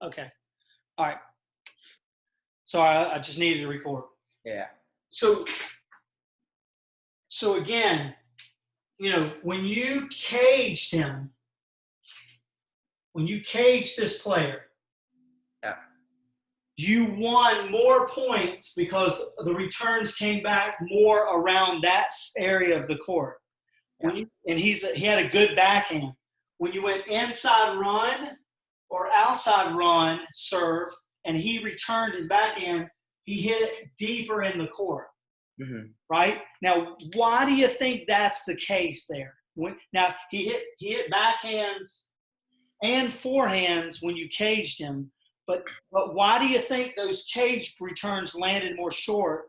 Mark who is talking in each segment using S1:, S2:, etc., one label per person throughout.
S1: Okay. All right. Sorry, I just needed to record.
S2: Yeah.
S1: So again, when you caged him, when you caged this player,
S2: Yeah.
S1: you won more points because the returns came back more around that area of the court.
S2: Yeah.
S1: He had a good backhand. When you went inside run or outside run serve, and he returned his backhand, he hit it deeper in the court.
S2: Mm-hmm.
S1: Right? Now, why do you think that's the case there? Now, he hit backhands and forehands when you caged him, but why do you think those caged returns landed more short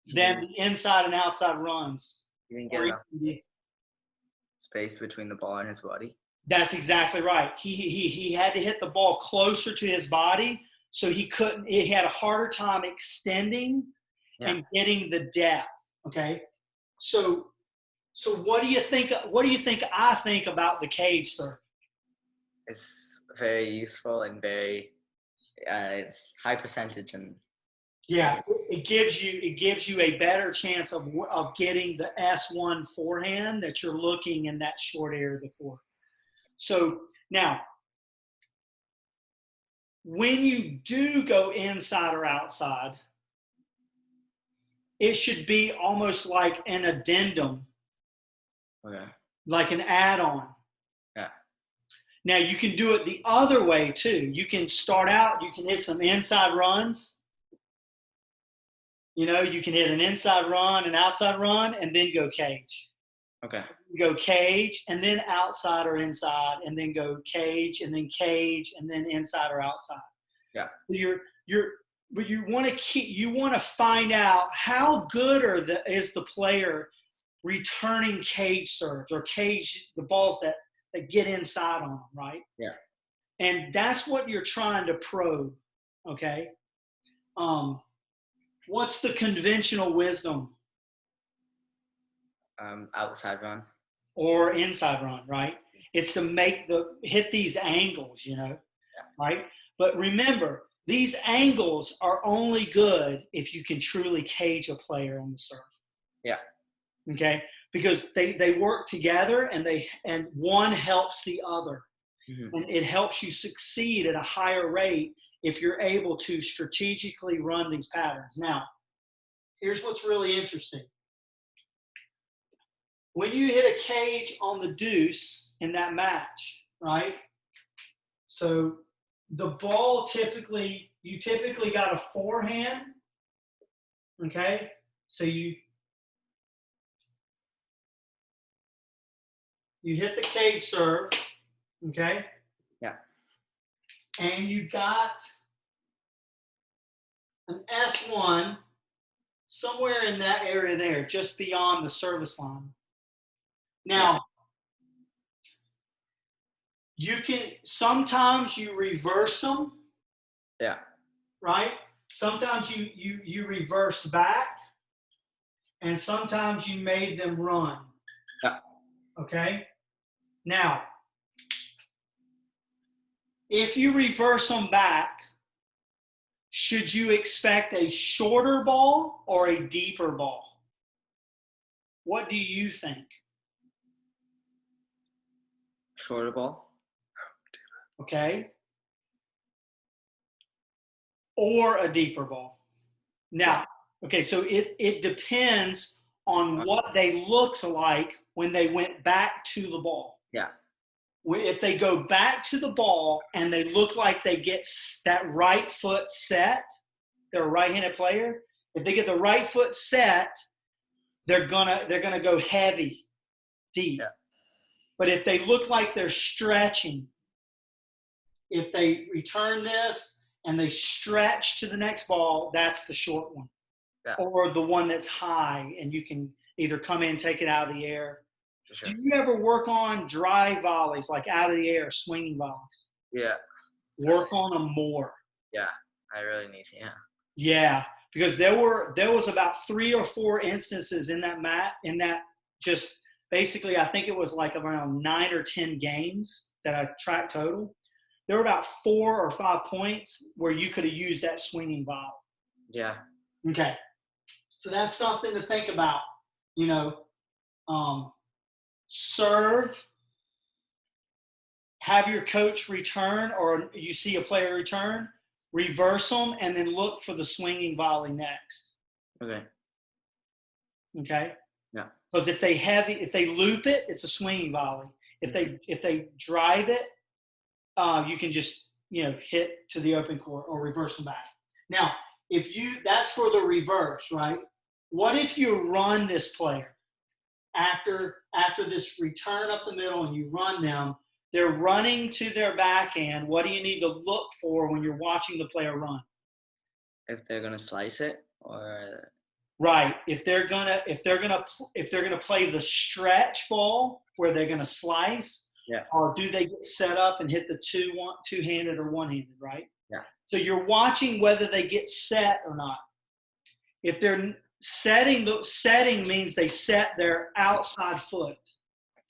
S1: than the inside and outside runs?
S2: You didn't get enough space between the ball and his body.
S1: That's exactly right. He had to hit the ball closer to his body, so he had a harder time extending and getting the depth. Okay, so what do you think? What do you think I think about the cage serve?
S2: It's very useful and very it's high percentage and
S1: it gives you a better chance of getting the S1 forehand that you're looking in that short area of the court. So now, when you do go inside or outside, it should be almost like an addendum, like an add-on.
S2: Yeah.
S1: Now, you can do it the other way, too. You can start out, you can hit some inside runs. You can hit an inside run, an outside run, and then go cage.
S2: Okay.
S1: You go cage, and then outside or inside, and then go cage, and then inside or outside.
S2: Yeah.
S1: But you want to find out how good is the player returning cage serves or cage the balls that get inside on them, right?
S2: Yeah.
S1: And that's what you're trying to probe, okay? What's the conventional wisdom?
S2: Outside run.
S1: Or inside run, right? It's to hit these angles, right? But remember, these angles are only good if you can truly cage a player on the serve.
S2: Yeah.
S1: Okay? Because they work together and one helps the other. Mm-hmm. And it helps you succeed at a higher rate if you're able to strategically run these patterns. Now, here's what's really interesting. When you hit a cage on the deuce in that match, right? So the ball you typically got a forehand, okay? So you hit the cage serve, okay?
S2: Yeah.
S1: And you got an S1 somewhere in that area there, just beyond the service line. Now, sometimes you reverse them.
S2: Yeah.
S1: Right? Sometimes you reversed back, and sometimes you made them run.
S2: Yeah.
S1: Okay? Now, if you reverse them back, should you expect a shorter ball or a deeper ball? What do you think?
S2: Shorter ball.
S1: Okay? Or a deeper ball. Now, okay, so it depends on what they looked like when they went back to the ball.
S2: Yeah.
S1: If they go back to the ball and they look like they get that right foot set, they're a right-handed player. If they get the right foot set, they're gonna go heavy, deep.
S2: Yeah.
S1: But if they look like they're stretching, if they return this and they stretch to the next ball, that's the short one.
S2: Yeah.
S1: Or the one that's high, and you can either come in and take it out of the air.
S2: Sure.
S1: Do you ever work on dry volleys, like out of the air, swinging volleys?
S2: Yeah.
S1: Work on them more.
S2: Yeah, I really need to,
S1: Yeah, because there was about 3 or 4 instances in that just basically, I think it was like around 9 or 10 games that I tracked total, there were about 4 or 5 points where you could have used that swinging volley.
S2: Yeah.
S1: Okay. So that's something to think about. You know, serve, have your coach return, or you see a player return, reverse them, and then look for the swinging volley next.
S2: Okay.
S1: Okay.
S2: Yeah.
S1: Because if they loop it, it's a swinging volley. If they drive it, you can just hit to the open court or reverse them back. Now, that's for the reverse, right? What if you run this player after this return up the middle and you run them? They're running to their backhand. What do you need to look for when you're watching the player run?
S2: If they're gonna slice it, or
S1: right, if they're gonna play the stretch ball where they're gonna slice, or do they get set up and hit the two-handed or one-handed, right?
S2: Yeah.
S1: So you're watching whether they get set or not. If they're setting means they set their outside foot,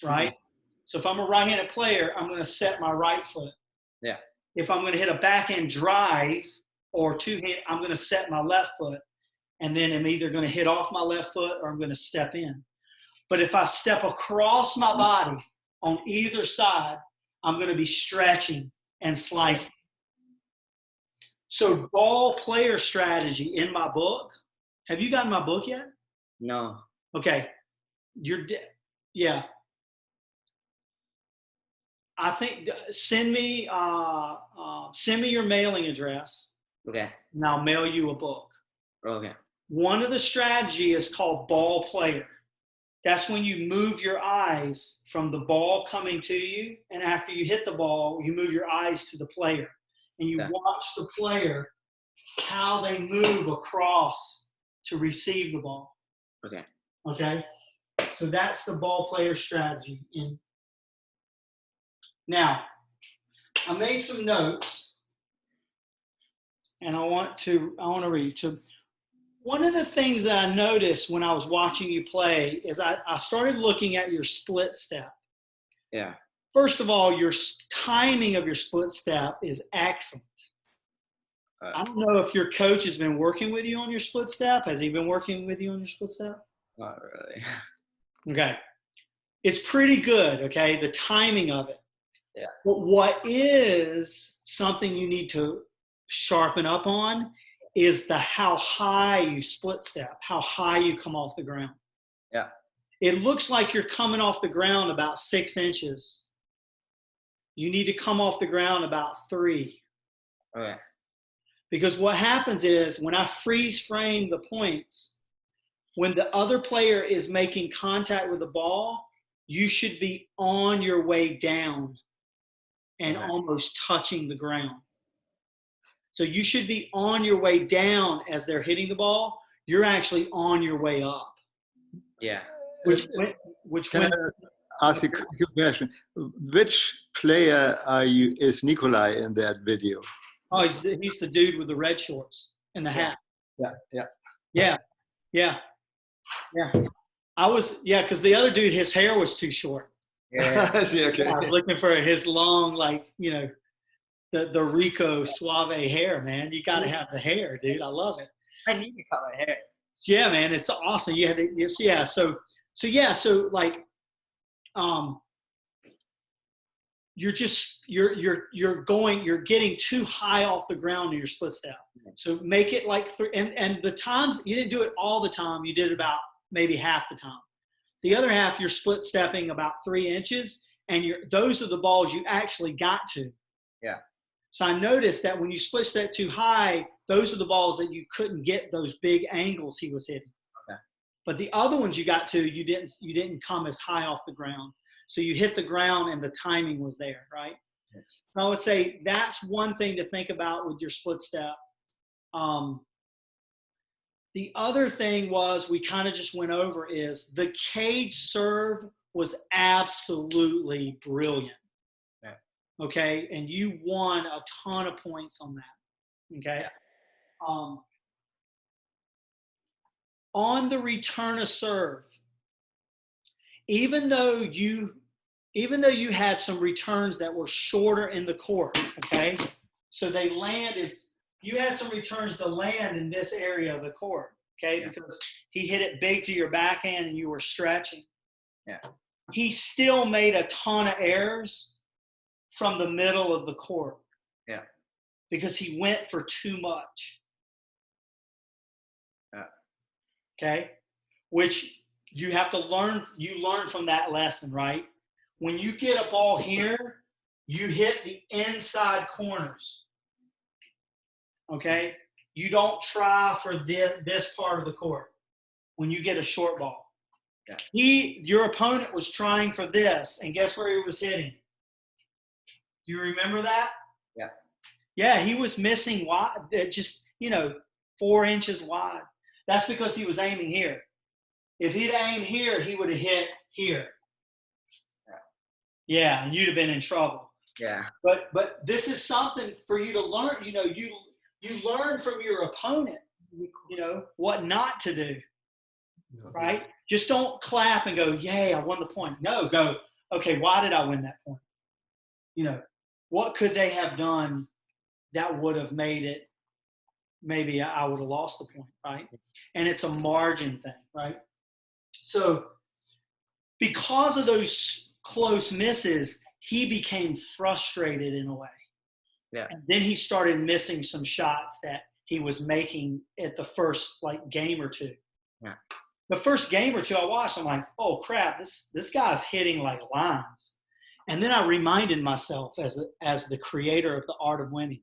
S1: right? Mm-hmm. So if I'm a right-handed player, I'm going to set my right foot.
S2: Yeah.
S1: If I'm going to hit a backhand drive or two-hand, I'm going to set my left foot, and then I'm either going to hit off my left foot or I'm going to step in. But if I step across my body on either side, I'm going to be stretching and slicing. So ball player strategy in my book. Have you gotten my book yet?
S2: No.
S1: Okay. Yeah. I think send me your mailing address.
S2: Okay.
S1: And I'll mail you a book.
S2: Okay.
S1: One of the strategy is called ball player. That's when you move your eyes from the ball coming to you, and after you hit the ball, you move your eyes to the player, and you watch the player, how they move across to receive the ball.
S2: Okay.
S1: Okay? So that's the ball player strategy. Now, I made some notes, and I want to read. So one of the things that I noticed when I was watching you play is I started looking at your split step.
S2: Yeah.
S1: First of all, your timing of your split step is excellent. I don't know if your coach has been working with you on your split step. Has he been working with you on your split step?
S2: Not really.
S1: Okay. It's pretty good, okay, the timing of it.
S2: Yeah.
S1: But what is something you need to sharpen up on is how high you split step, how high you come off the ground.
S2: Yeah.
S1: It looks like you're coming off the ground about 6 inches. You need to come off the ground about 3.
S2: Okay.
S1: Because what happens is when I freeze frame the points, when the other player is making contact with the ball, you should be on your way down and almost touching the ground. So you should be on your way down as they're hitting the ball. You're actually on your way up.
S2: Yeah.
S3: Can I ask you a question? Which player is Nikolai in that video?
S1: Oh, he's the dude with the red shorts and the hat. Yeah. Because the other dude, his hair was too short.
S2: Yeah.
S3: See, okay.
S1: I was looking for his long, the Rico Suave hair, man. You got to have the hair, dude. I love it.
S2: I need to cut my hair.
S1: Yeah, man, it's awesome. You had to, yeah. So you're getting too high off the ground in your split step. So make it like 3, and the times you didn't do it all the time. You did it about maybe half the time. The other half you're split stepping about 3 inches, and those are the balls you actually got to.
S2: Yeah.
S1: So I noticed that when you split step too high, those are the balls that you couldn't get those big angles he was hitting.
S2: Okay.
S1: But the other ones you got to, you didn't come as high off the ground. So you hit the ground and the timing was there, right?
S2: Yes.
S1: I would say that's one thing to think about with your split step. The other thing we kind of just went over is the cage serve was absolutely brilliant.
S2: Yeah.
S1: Okay. And you won a ton of points on that. Okay. Yeah. On the return of serve, even though you even though you had some returns that were shorter in the court, okay? So they landed, you had some returns to land in this area of the court, okay?
S2: Yeah.
S1: Because he hit it big to your backhand and you were stretching.
S2: Yeah.
S1: He still made a ton of errors from the middle of the court.
S2: Yeah.
S1: Because he went for too much.
S2: Yeah.
S1: Okay? Which you have to learn, you learn from that lesson, right? When you get a ball here, you hit the inside corners. Okay? You don't try for this part of the court when you get a short ball.
S2: Yeah.
S1: Your opponent was trying for this, and guess where he was hitting? Do you remember that?
S2: Yeah.
S1: Yeah, he was missing wide, just, 4 inches wide. That's because he was aiming here. If he'd aimed here, he would have hit here. Yeah, and you'd have been in trouble.
S2: Yeah.
S1: But this is something for you to learn. You learn from your opponent, what not to do. Right? Just don't clap and go, yay, I won the point. No, go, okay, why did I win that point? What could they have done that would have made it, maybe I would have lost the point, right? And it's a margin thing, right? So because of those close misses, he became frustrated in a way.
S2: Yeah.
S1: And then he started missing some shots that he was making at the first game or two.
S2: Yeah.
S1: The first game or two I watched, I'm like, oh crap, this guy's hitting like lines. And then I reminded myself as the creator of the art of winning,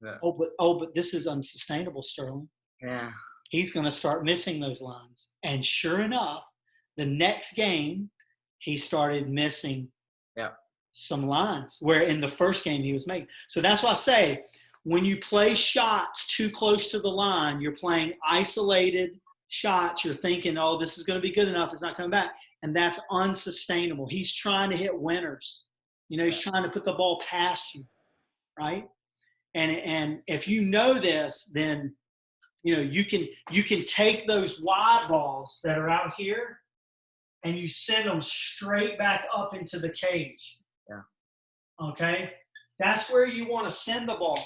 S2: yeah.
S1: but this is unsustainable, Sterling.
S2: Yeah.
S1: He's going to start missing those lines. And sure enough, the next game, he started missing some lines, where in the first game he was making. So that's why I say, when you play shots too close to the line, you're playing isolated shots. You're thinking, oh, this is going to be good enough. It's not coming back. And that's unsustainable. He's trying to hit winners. He's trying to put the ball past you, right? And if you know this, then you can take those wide balls that are out here and you send them straight back up into the cage. Yeah. Okay? That's where you want to send the ball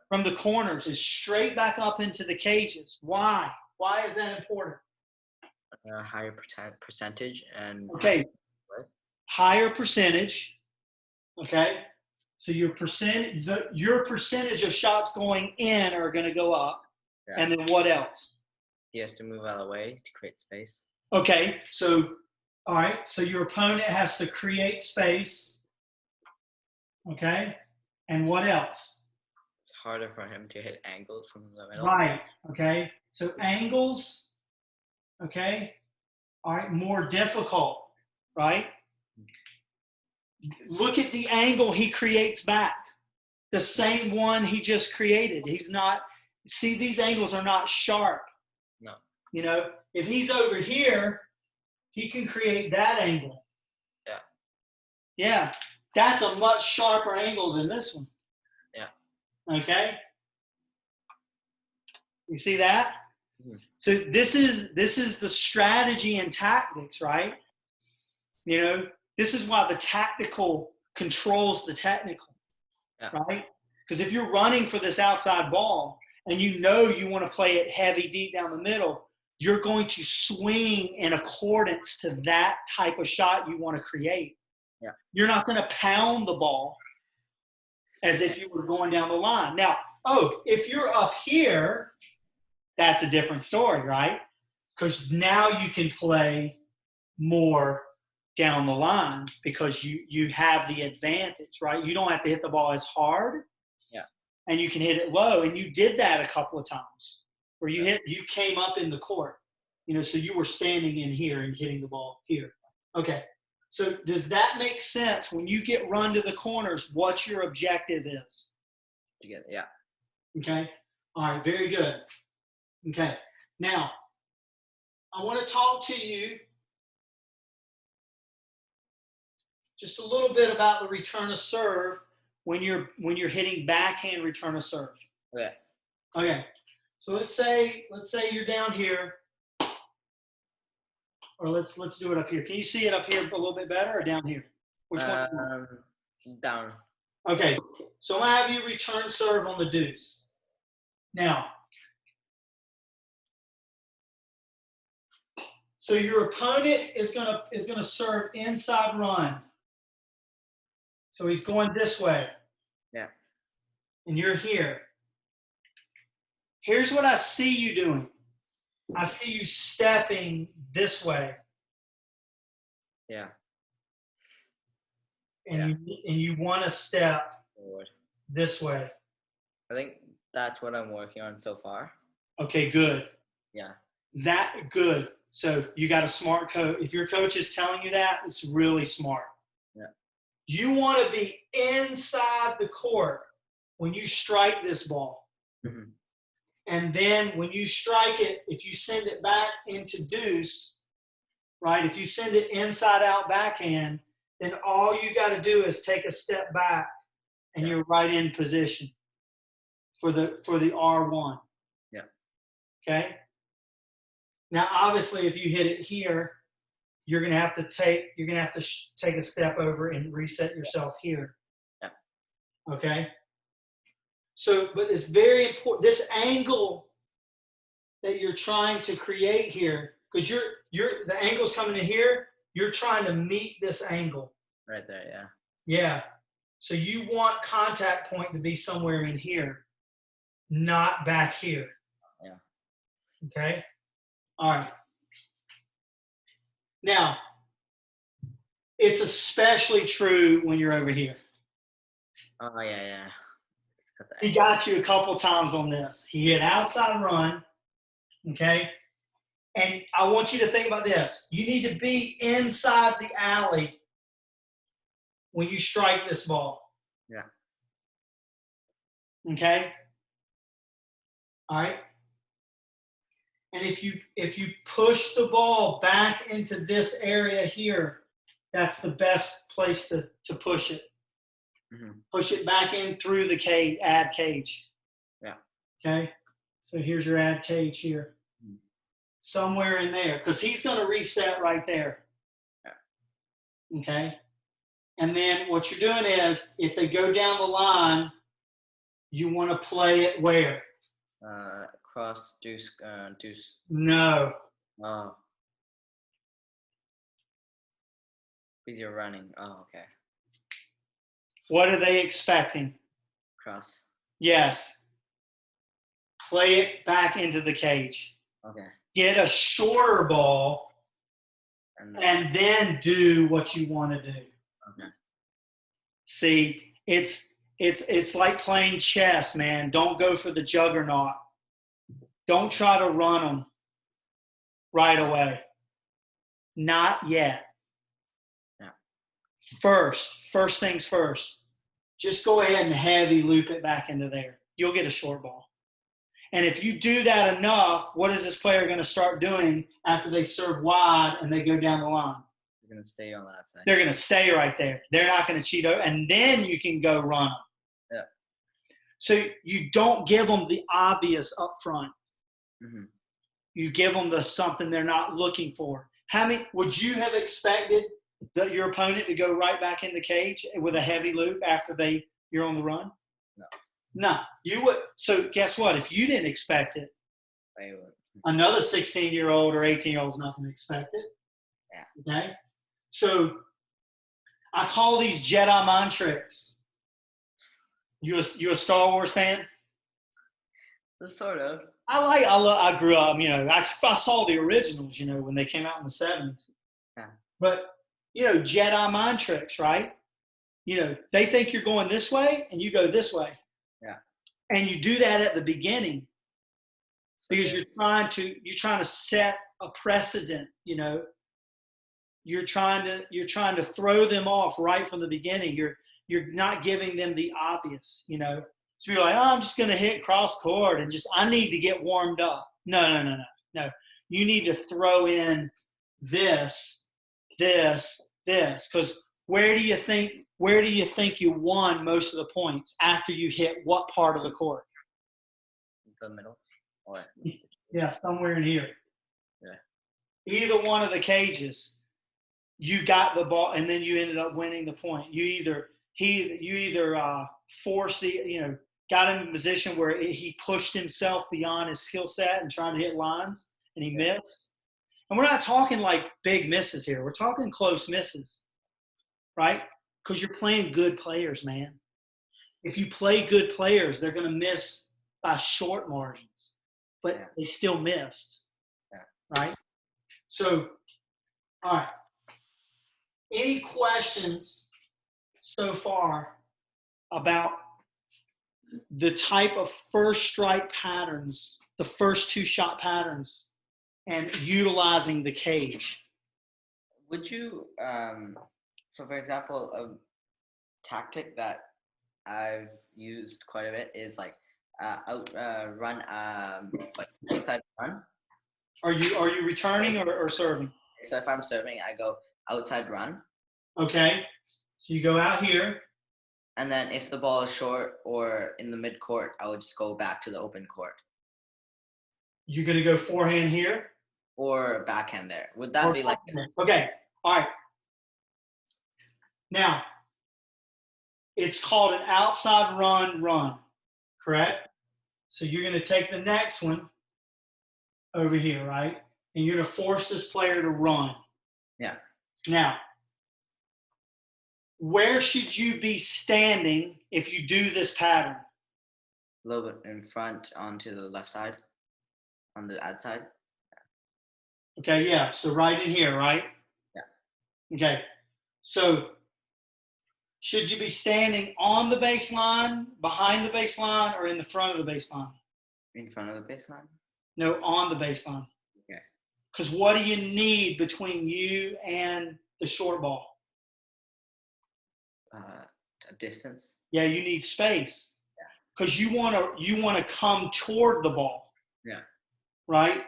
S1: from the corners, is straight back up into the cages. Why? Why is that important?
S2: Higher percentage and
S1: higher percentage. Okay, so your percentage of shots going in are going to go up, and then what else?
S2: He has to move out of the way to create space.
S1: Okay, so all right, so your opponent has to create space. Okay, and what else?
S2: It's harder for him to hit angles from the middle.
S1: Right. Okay, so angles. Okay, all right, more difficult. Right. Look at the angle he creates back. The same one he just created. These angles are not sharp.
S2: No.
S1: If he's over here, he can create that angle.
S2: Yeah.
S1: Yeah. That's a much sharper angle than this one.
S2: Yeah.
S1: Okay? You see that?
S2: Mm-hmm.
S1: So this is the strategy and tactics, right? This is why the tactical controls the technical, right? Because if you're running for this outside ball and you want to play it heavy deep down the middle, you're going to swing in accordance to that type of shot you want to create.
S2: Yeah.
S1: You're not going to pound the ball as if you were going down the line. Now, if you're up here, that's a different story, right? Because now you can play more down the line because you have the advantage, right? You don't have to hit the ball as hard, and you can hit it low. And you did that a couple of times where you came up in the court, so you were standing in here and hitting the ball here. Okay, so does that make sense? When you get run to the corners, what your objective is?
S2: Yeah.
S1: Okay, all right, very good. Okay, now I want to talk to you just a little bit about the return of serve when you're hitting backhand return of serve.
S2: Okay.
S1: Okay. So let's say you're down here, or let's do it up here. Can you see it up here a little bit better, or down here? Which one?
S2: Down.
S1: Okay, so I'm gonna have you return serve on the deuce. Now, so your opponent is gonna serve inside run. So he's going this way.
S2: Yeah.
S1: And you're here. Here's what I see you doing. I see you stepping this way.
S2: Yeah.
S1: And you want to step
S2: Forward.
S1: this way.
S2: I think that's what I'm working on so far.
S1: Okay, good.
S2: Yeah.
S1: That good. So you got a smart coach. If your coach is telling you that, it's really smart.
S2: Yeah.
S1: You want to be inside the court when you strike this ball.
S2: Mm-hmm.
S1: And then when you strike it, if you send it back into deuce, right? If you send it inside out backhand, then all you got to do is take a step back and you're right in position for the R1.
S2: Yeah.
S1: Okay? Now obviously if you hit it here, you're going to have to take take a step over and reset yourself here.
S2: Yeah.
S1: Okay? So, but it's very important. This angle that you're trying to create here, because the angle's coming in here, you're trying to meet this angle.
S2: Right there, yeah.
S1: Yeah. So you want contact point to be somewhere in here, not back here.
S2: Yeah.
S1: Okay? All right. Now, it's especially true when you're over here.
S2: Oh, yeah.
S1: He got you a couple times on this. He hit outside run, okay? And I want you to think about this. You need to be inside the alley when you strike this ball.
S2: Yeah.
S1: Okay? All right? And if you push the ball back into this area here, that's the best place to push it.
S2: Mm-hmm.
S1: Push it back in through the cage, ad cage.
S2: Yeah.
S1: Okay? So here's your ad cage here.
S2: Mm-hmm.
S1: Somewhere in there, because he's going to reset right there.
S2: Yeah.
S1: Okay? And then what you're doing is, if they go down the line, you want to play it where?
S2: Cross, deuce, deuce.
S1: No.
S2: Oh. Because you're running. Oh, okay.
S1: What are they expecting?
S2: Cross.
S1: Yes. Play it back into the cage.
S2: Okay.
S1: Get a shorter ball and then do what you want to do.
S2: Okay.
S1: See, it's like playing chess, man. Don't go for the juggernaut. Don't try to run them right away. Not yet.
S2: Yeah.
S1: First things first. Just go ahead and heavy loop it back into there. You'll get a short ball. And if you do that enough, what is this player going to start doing after they serve wide and they go down the line?
S2: They're going to stay on that side.
S1: They're going to stay right there. They're not going to cheat over. And then you can go run them.
S2: Yeah.
S1: So you don't give them the obvious up front.
S2: Mm-hmm.
S1: You give them something they're not looking for. How many would you have expected your opponent to go right back in the cage with a heavy loop after you're on the run? No, you would. So guess what? If you didn't expect it,
S2: They would.
S1: another 16-year-old or 18-year-old is not going to expect it.
S2: Yeah.
S1: Okay. So I call these Jedi mind tricks. You a Star Wars fan?
S2: Sort of.
S1: I grew up, I saw the originals, when they came out in the 70s.
S2: Yeah.
S1: But, Jedi mind tricks, right? They think you're going this way and you go this way.
S2: Yeah.
S1: And you do that at the beginning because you're trying to set a precedent, You're trying to throw them off right from the beginning. You're not giving them the obvious, So you're like, oh, I'm just going to hit cross court and I need to get warmed up. No. You need to throw in this, because where do you think you won most of the points after you hit what part of the court?
S2: The middle. Or
S1: Yeah, somewhere in here.
S2: Yeah.
S1: Either one of the cages. you got the ball, and then you ended up winning the point. You either forced got him in a position where he pushed himself beyond his skill set and trying to hit lines, and he missed. And we're not talking like big misses here. We're talking close misses, right? Because you're playing good players, man. If you play good players, they're going to miss by short margins, but they still missed, right? So, all right. Any questions so far about the type of first strike patterns, the first two shot patterns, and utilizing the cage?
S2: Would you, so for example, a tactic that I've used quite a bit is like run, like outside run.
S1: Are you returning or serving?
S2: So if I'm serving, I go outside run.
S1: Okay. So you go out here.
S2: And then if the ball is short or in the mid court, I would just go back to the open court.
S1: You're going to go forehand here?
S2: Or backhand there. Would that be like...
S1: Okay. All right. Now, it's called an outside run, correct? So you're going to take the next one over here, right? And you're going to force this player to run.
S2: Yeah.
S1: Now, where should you be standing if you do this pattern?
S2: A little bit in front onto the left side, on the ad side.
S1: Okay, yeah. So right in here, right?
S2: Yeah.
S1: Okay. So should you be standing on the baseline, behind the baseline, or in the front of the baseline?
S2: In front of the baseline?
S1: No, on the baseline.
S2: Okay.
S1: Because what do you need between you and the short ball?
S2: A distance.
S1: Yeah, you need space. Because you want to come toward the ball.
S2: Yeah.
S1: Right?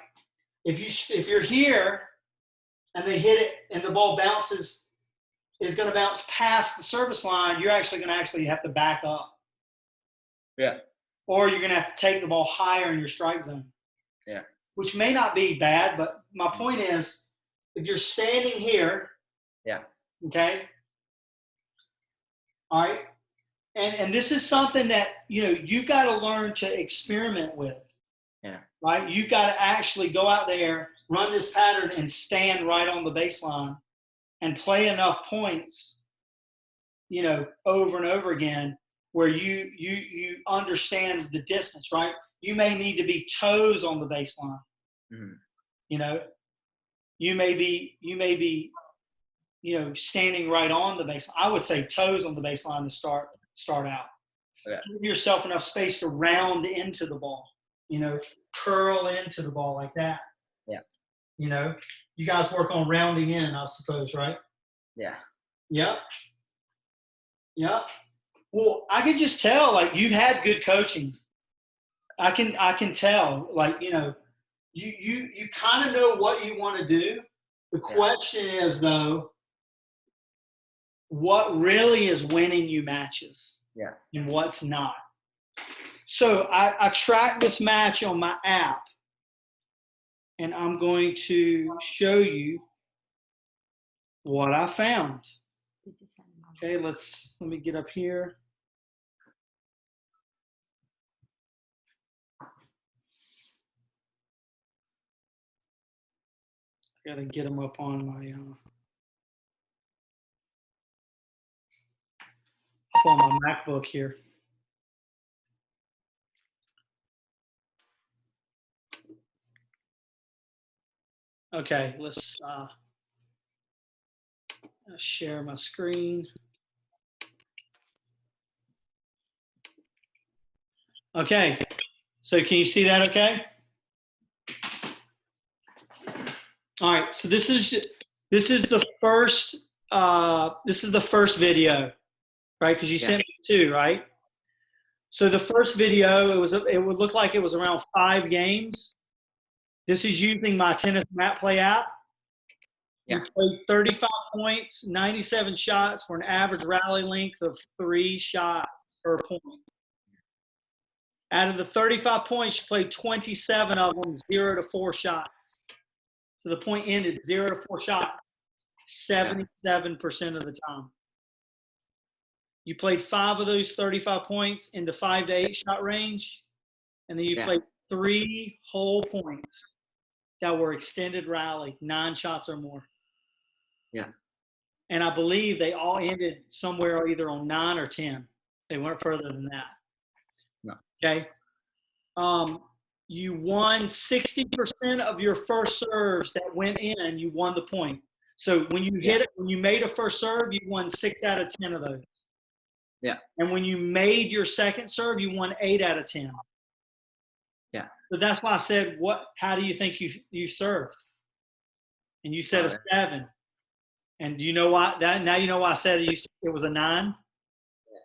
S1: If you're here and they hit it and the ball is going to bounce past the service line, you're actually going to have to back up.
S2: Yeah.
S1: Or you're going to have to take the ball higher in your strike zone.
S2: Yeah.
S1: Which may not be bad, but my point is, if you're standing here,
S2: yeah.
S1: Okay. All right. And this is something that, you've got to learn to experiment with.
S2: Yeah.
S1: Right? You've got to actually go out there, run this pattern, and stand right on the baseline and play enough points, over and over again where you understand the distance, right? You may need to be toes on the baseline.
S2: Mm-hmm.
S1: You may be standing right on the baseline. I would say toes on the baseline to start out.
S2: Yeah.
S1: Give yourself enough space to round into the ball, curl into the ball like that.
S2: Yeah.
S1: You guys work on rounding in, I suppose, right?
S2: Yeah.
S1: Yep. Yep. Well, I can just tell, like, you've had good coaching. I can tell, like, you kind of know what you want to do. The question is, though, what really is winning you matches?
S2: Yeah.
S1: And what's not. So I track this match on my app, and I'm going to show you what I found. Okay, let me get up here. I got to get them up on my MacBook here. Okay, let's share my screen. Okay, so can you see that okay? All right, so this is the first video, right? Because you sent me two, right? So the first video, it would look like it was around 5 games. This is using my tennis mat play app.
S2: Yeah.
S1: You played 35 points, 97 shots for an average rally length of 3 shots per point. Out of the 35 points, you played 27 of them, 0 to 4 shots. So the point ended 0 to 4 shots. 77% of the time. You played 5 of those 35 points in the 5 to 8 shot range, and then you played 3 whole points that were extended rally, 9 shots or more.
S2: Yeah.
S1: And I believe they all ended somewhere either on 9 or 10. They weren't further than that.
S2: No.
S1: Okay. You won 60% of your first serves that went in. You won the point. So when you hit it, when you made a first serve, you won 6 out of 10 of those.
S2: Yeah.
S1: And when you made your second serve, you won 8 out of 10.
S2: Yeah.
S1: So that's why I said, how do you think you served? And you said a 7. And do you know why now you know why I said it was a 9? Yeah.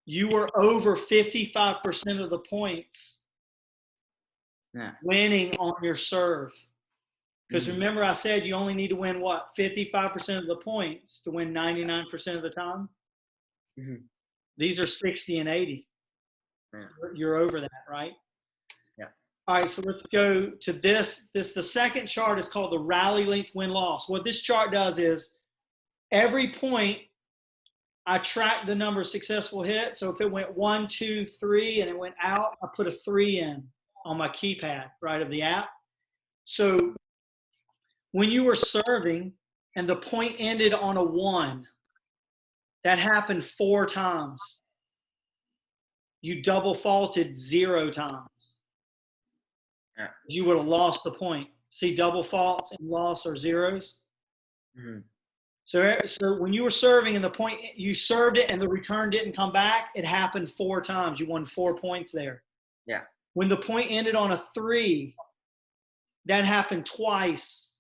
S1: You were over 55% of the points winning on your serve. Because remember I said you only need to win 55% of the points to win 99% of the time? Mm-hmm. These are 60 and 80. Yeah. You're over that, right?
S2: Yeah.
S1: All right, so let's go to this. The second chart is called the rally length win-loss. What this chart does is every point I track the number of successful hits. So if it went 1, 2, 3 and it went out, I put a 3 in on my keypad, right, of the app. So when you were serving and the point ended on a 1, that happened 4 times. You double faulted 0 times.
S2: Yeah.
S1: You would have lost the point. See, double faults and loss are zeros. Mm-hmm. So when you were serving and the point, you served it and the return didn't come back, it happened 4 times. You won 4 points there.
S2: Yeah.
S1: When the point ended on a 3, that happened twice.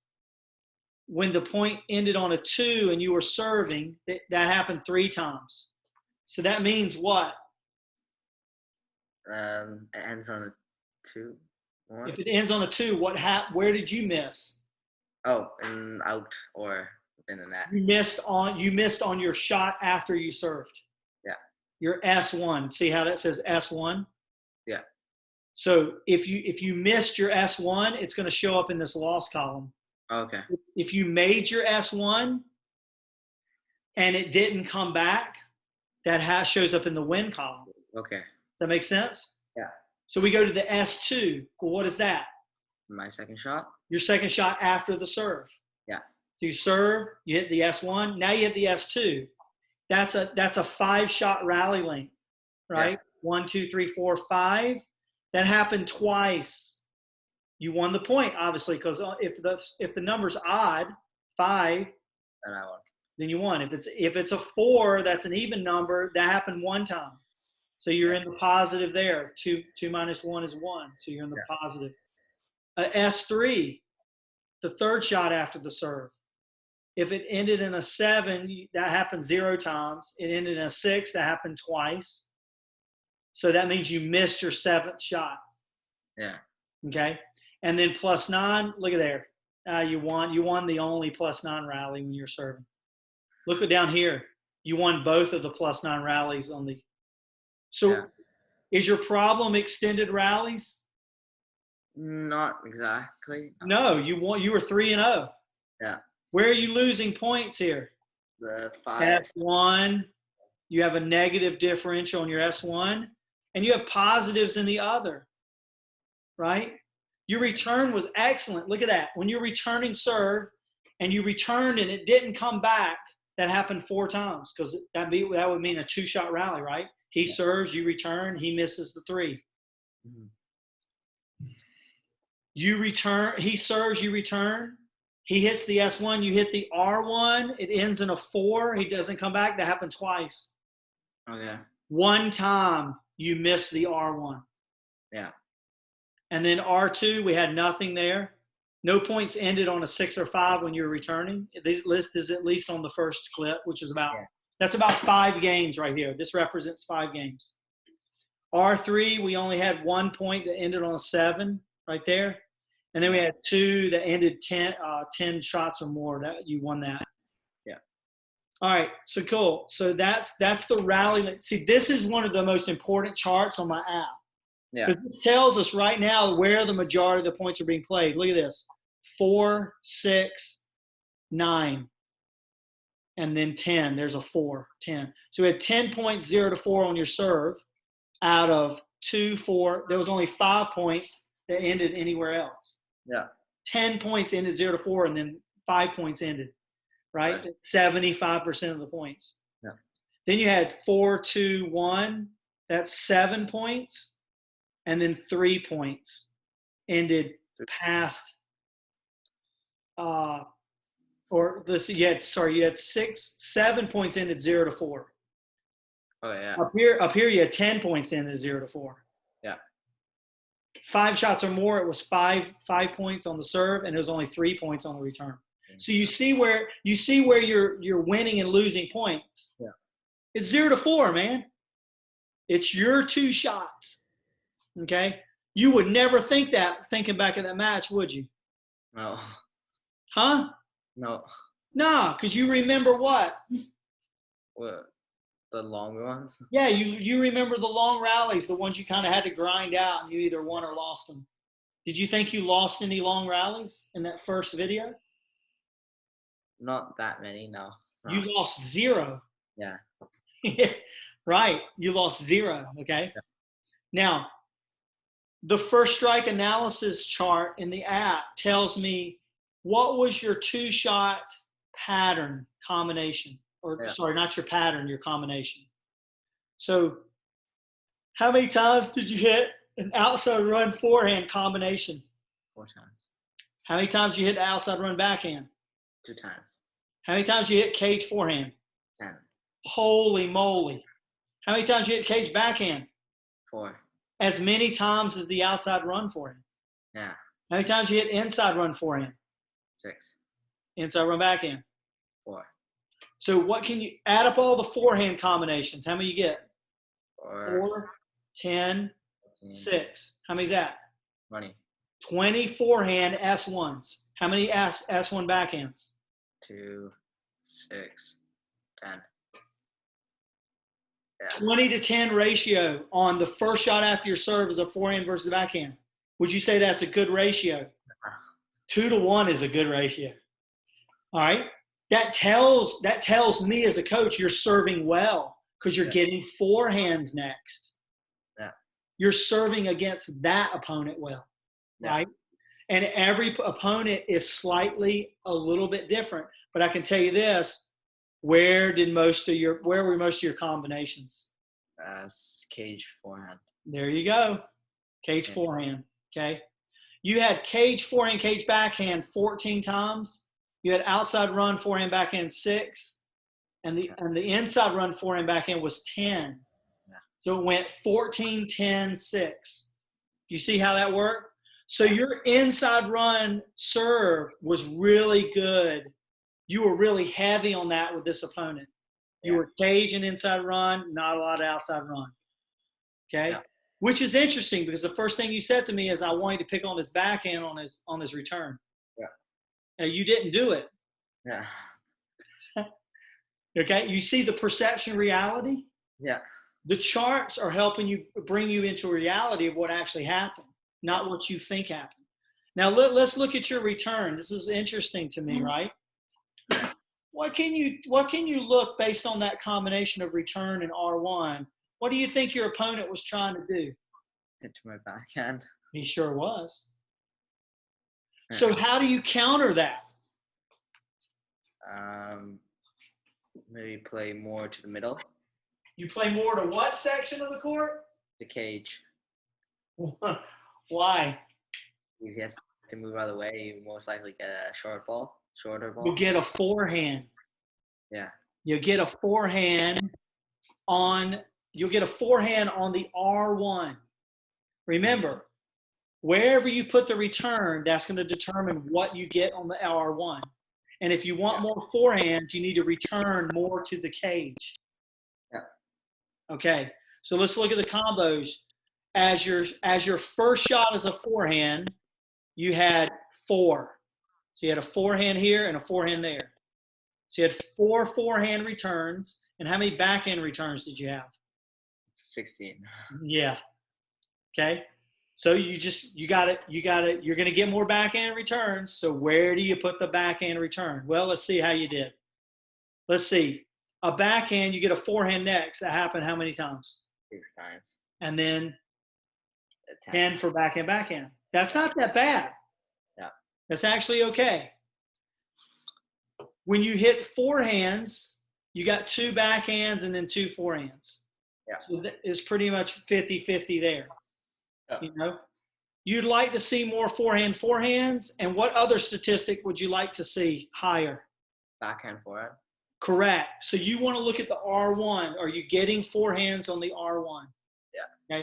S1: When the point ended on a 2 and you were serving, that happened 3 times. So that means what?
S2: It ends on a 2. 1.
S1: If it ends on a 2, where did you miss?
S2: Oh, and out or in the net.
S1: You missed on your shot after you served.
S2: Yeah.
S1: Your S1. See how that says S1?
S2: Yeah.
S1: So if you missed your S1, it's going to show up in this loss column.
S2: Okay.
S1: If you made your S1 and it didn't come back, that shows up in the win column.
S2: Okay.
S1: Does that make sense?
S2: Yeah.
S1: So we go to the S2. Well, what is that?
S2: My second shot.
S1: Your second shot after the serve.
S2: Yeah.
S1: So you serve, you hit the S1. Now you hit the S2. That's a 5-shot rally length, right? Yeah. 1, 2, 3, 4, 5. That happened twice. You won the point, obviously, because if the number's odd, 5,
S2: then I won.
S1: Then you won. If it's a 4, that's an even number. That happened 1 time. So you're in the positive there. 2 minus 1 is 1. So you're in the positive. S3, the third shot after the serve. If it ended in a 7, that happened 0 times. It ended in a 6, that happened twice. So that means you missed your 7th shot.
S2: Yeah.
S1: Okay. And then +9, look at there. You won the only +9 rally when you're serving. Look down here. You won both of the +9 rallies on the. So is your problem extended rallies?
S2: Not exactly.
S1: No, you were 3-0.
S2: Yeah.
S1: Where are you losing points here?
S2: The 5.
S1: S1. You have a negative differential on your S1, and you have positives in the other, right? Your return was excellent. Look at that. When you're returning serve and you returned and it didn't come back, that happened 4 times because that would mean a 2-shot rally, right? He serves, you return, he misses the 3. Mm-hmm. You return, he serves, you return. He hits the S1, you hit the R1. It ends in a 4. He doesn't come back. That happened twice.
S2: Okay.
S1: 1 time you missed the R1.
S2: Yeah.
S1: And then R2, we had nothing there. No points ended on a 6 or 5 when you were returning. This list is at least on the first clip, which is that's about 5 games right here. This represents 5 games. R3, we only had 1 point that ended on a 7 right there. And then we had 2 that ended 10 shots or more. That you won that.
S2: Yeah.
S1: All right. So cool. So that's the rally. See, this is one of the most important charts on my app.
S2: Yeah.
S1: Because this tells us right now where the majority of the points are being played. Look at this. 4, 6, 9. and then 10. There's a 4, 10. So we had 10 points, 0 to 4 on your serve out of 2, 4. There was only 5 points that ended anywhere else.
S2: Yeah.
S1: 10 points ended 0 to 4, and then 5 points ended, right? 75% of the points.
S2: Yeah.
S1: Then you had 4, 2, 1. That's 7 points. And then 3 points ended past, you had 7 points ended 0 to 4.
S2: Oh yeah.
S1: Up here you had 10 points ended 0 to 4.
S2: Yeah.
S1: 5 shots or more, it was 5 points on the serve, and it was only 3 points on the return. So you see where you're winning and losing points.
S2: Yeah.
S1: It's 0 to 4, man. It's your 2 shots. Okay? You would never think that thinking back at that match, would you?
S2: No.
S1: Huh?
S2: No.
S1: No, because you remember what?
S2: What? The longer ones?
S1: Yeah, you remember the long rallies, the ones you kind of had to grind out, and you either won or lost them. Did you think you lost any long rallies in that first video?
S2: Not that many, no.
S1: You lost 0.
S2: Yeah.
S1: Right. You lost 0. Okay.
S2: Yeah.
S1: Now, the first strike analysis chart in the app tells me what was your 2-shot pattern combination, or sorry, not your pattern, your combination. So how many times did you hit an outside run forehand combination?
S2: 4 times.
S1: How many times you hit the outside run backhand?
S2: 2 times.
S1: How many times you hit cage forehand?
S2: 10.
S1: Holy moly. How many times you hit cage backhand?
S2: 4.
S1: As many times as the outside run forehand.
S2: Yeah.
S1: How many times you hit inside run forehand?
S2: 6.
S1: Inside run backhand?
S2: 4.
S1: So what can you add up all the forehand combinations? How many you get? 4, 10, 6. How many is that?
S2: 20.
S1: 20 forehand S1s. How many S1 backhands?
S2: 2, 6, 10. Yeah.
S1: 20 to 10 ratio on the first shot after your serve is a forehand versus backhand. Would you say that's a good ratio? 2 to 1 is a good ratio. All right. That tells me as a coach you're serving well because you're getting forehands next.
S2: Yeah.
S1: You're serving against that opponent well, right? And every opponent is slightly a little bit different. But I can tell you this: where were most of your combinations?
S2: Cage forehand.
S1: There you go, cage forehand. Okay, you had cage forehand, cage backhand 14 times. You had outside run forehand backhand 6, and the inside run forehand backhand was 10.
S2: Yeah.
S1: So it went 14, 10, 6. Do you see how that worked? So your inside run serve was really good. You were really heavy on that with this opponent. You were cage and inside run, not a lot of outside run. Okay? Yeah. Which is interesting because the first thing you said to me is I wanted to pick on his backhand on his return.
S2: Yeah.
S1: And you didn't do it.
S2: Yeah.
S1: Okay? You see the perception reality?
S2: Yeah.
S1: The charts are helping you bring you into a reality of what actually happened, not what you think happened. Now let's look at your return. This is interesting to me, right? What can you look based on that combination of return and R1? What do you think your opponent was trying to do?
S2: Hit to my backhand.
S1: He sure was. So how do you counter that?
S2: Maybe play more to the middle.
S1: You play more to what section of the court?
S2: The cage.
S1: Why?
S2: If he has to move out of the way, you most likely get a shorter ball.
S1: You'll get a forehand.
S2: Yeah.
S1: You'll get a forehand on the R1. Remember, wherever you put the return, that's going to determine what you get on the R1. And if you want more forehands, you need to return more to the cage.
S2: Yeah.
S1: Okay. So let's look at the combos. As your first shot as a forehand, you had 4. So you had a forehand here and a forehand there. So you had 4 forehand returns. And how many backhand returns did you have?
S2: 16.
S1: Yeah. Okay. So you're going to get more backhand returns. So where do you put the backhand return? Well, let's see how you did. let's see, a backhand, you get a forehand next. That happened how many times?
S2: 6 times.
S1: And then
S2: 10.
S1: 10 for backhand, backhand. That's not that bad.
S2: Yeah.
S1: That's actually okay. When you hit forehands, you got 2 backhands and then 2 forehands.
S2: Yeah.
S1: So it's pretty much 50-50 there.
S2: Yeah.
S1: You know, you'd like to see more forehands. And what other statistic would you like to see higher?
S2: Backhand, forehand.
S1: Correct. So you want to look at the R1. Are you getting forehands on the R1?
S2: Yeah.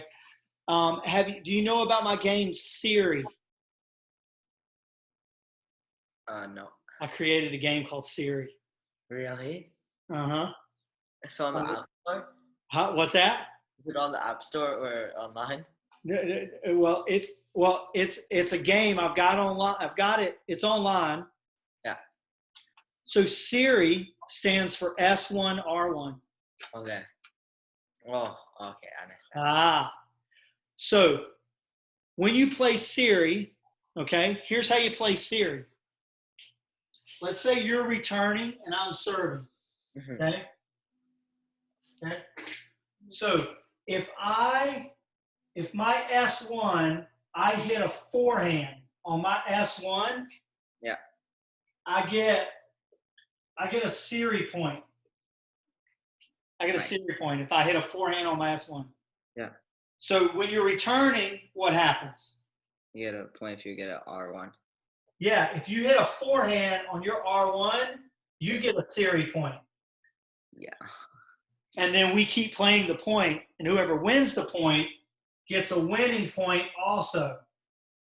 S1: Okay. Do you know about my game Siri?
S2: No.
S1: I created a game called Siri.
S2: Really?
S1: Uh-huh.
S2: It's on the App Store?
S1: What's that?
S2: Is it on the App Store or online?
S1: Well, it's a game I've got online. I've got it. It's online.
S2: Yeah.
S1: So Siri stands for S1R1.
S2: Okay. Oh, okay. I understand.
S1: Ah. So when you play Siri, okay, here's how you play Siri. Let's say you're returning and I'm serving.
S2: Mhm.
S1: Okay. Okay. So if my S1, I hit a forehand on my S1,
S2: Yeah.
S1: I get a Siri point. I get a
S2: Right.
S1: Siri point if I hit a forehand on my S1.
S2: Yeah.
S1: So when you're returning, what happens?
S2: You get a point if you get an R1.
S1: Yeah, if you hit a forehand on your R1, you get a Siri point.
S2: Yeah.
S1: And then we keep playing the point, and whoever wins the point gets a winning point also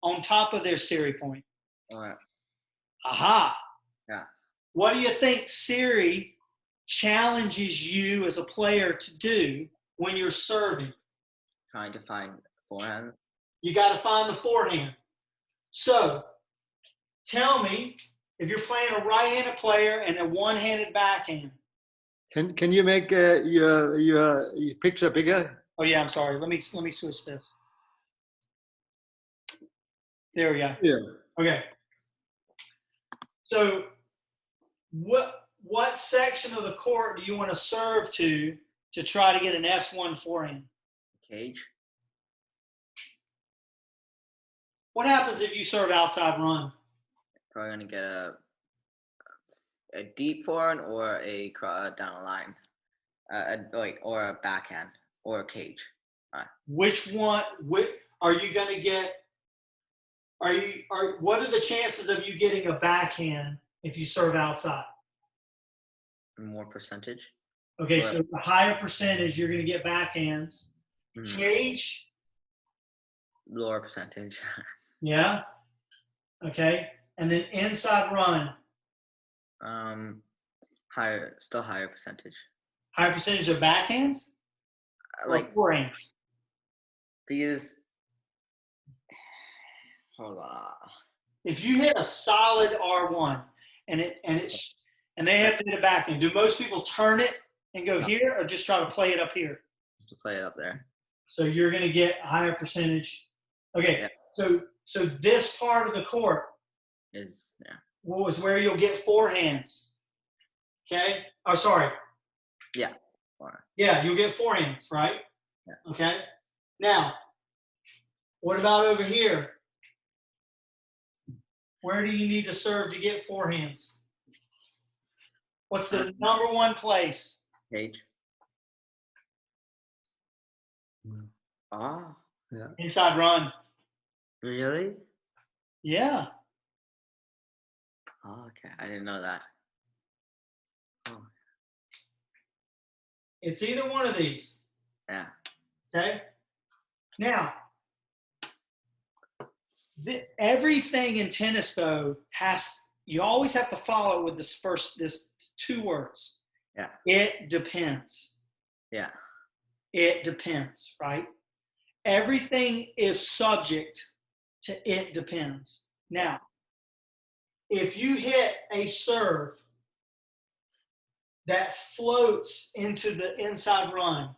S1: on top of their Siri point.
S2: All right.
S1: Aha.
S2: Yeah.
S1: What do you think Siri challenges you as a player to do when you're serving?
S2: Trying to find forehand.
S1: You got to find the forehand. So tell me, if you're playing a right-handed player and a one-handed backhand.
S3: Can you make your picture bigger?
S1: Oh yeah, I'm sorry. Let me switch this. There we go.
S3: Yeah.
S1: Okay. So what section of the court do you want to serve to try to get an S1 forehand?
S2: Cage.
S1: What happens if you serve outside run?
S2: Probably gonna get a deep forehand or a down the line, or a backhand or a cage.
S1: Which one? Are you going to get? What are the chances of you getting a backhand if you serve outside?
S2: More percentage.
S1: Okay, so the higher percentage you're going to get backhands.
S2: Mhm.
S1: Cage.
S2: Lower percentage.
S1: Yeah. Okay, and then inside run.
S2: Still higher percentage.
S1: Higher percentage of backhands.
S2: Like
S1: or forehands.
S2: these. Hold on.
S1: If you hit a solid R1 and they have to hit a backhand, do most people turn it and go here or just try to play it up here?
S2: Just to play it up there.
S1: So you're going to get a higher percentage. Okay,
S2: Yeah.
S1: So this part of the court
S2: is
S1: was where you'll get forehands. Okay? Oh, sorry.
S2: Yeah.
S1: Yeah, you'll get forehands, right?
S2: Yeah.
S1: Okay. Now, what about over here? Where do you need to serve to get forehands? What's the number one place?
S2: Cage. Ah.
S3: Yeah.
S1: Inside run.
S2: Really?
S1: Yeah.
S2: Oh, okay. I didn't know that. Oh.
S1: It's either one of these.
S2: Yeah.
S1: Okay. Now, everything in tennis though you always have to follow it with this 2 words.
S2: Yeah.
S1: It depends.
S2: Yeah.
S1: It depends, right? Everything is subject to it depends. Now, if you hit a serve that floats into the inside run,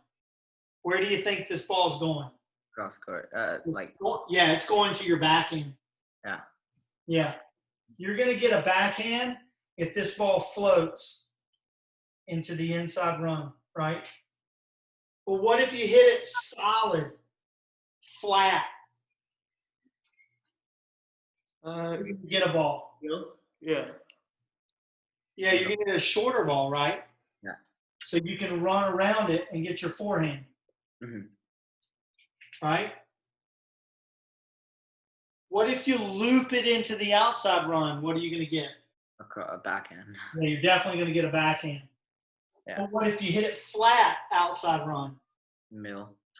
S1: where do you think this ball's going?
S2: Cross court.
S1: It's going to your backhand.
S2: Yeah.
S1: Yeah. You're going to get a backhand if this ball floats into the inside run, right? But what if you hit it solid, flat? You can get a ball.
S2: Yeah.
S1: Yeah, you're going to get a shorter ball, right?
S2: Yeah.
S1: So you can run around it and get your forehand, right? What if you loop it into the outside run? What are you going to get?
S2: A backhand.
S1: Yeah, you're definitely going to get a backhand.
S2: Yeah.
S1: But what if you hit it flat outside run?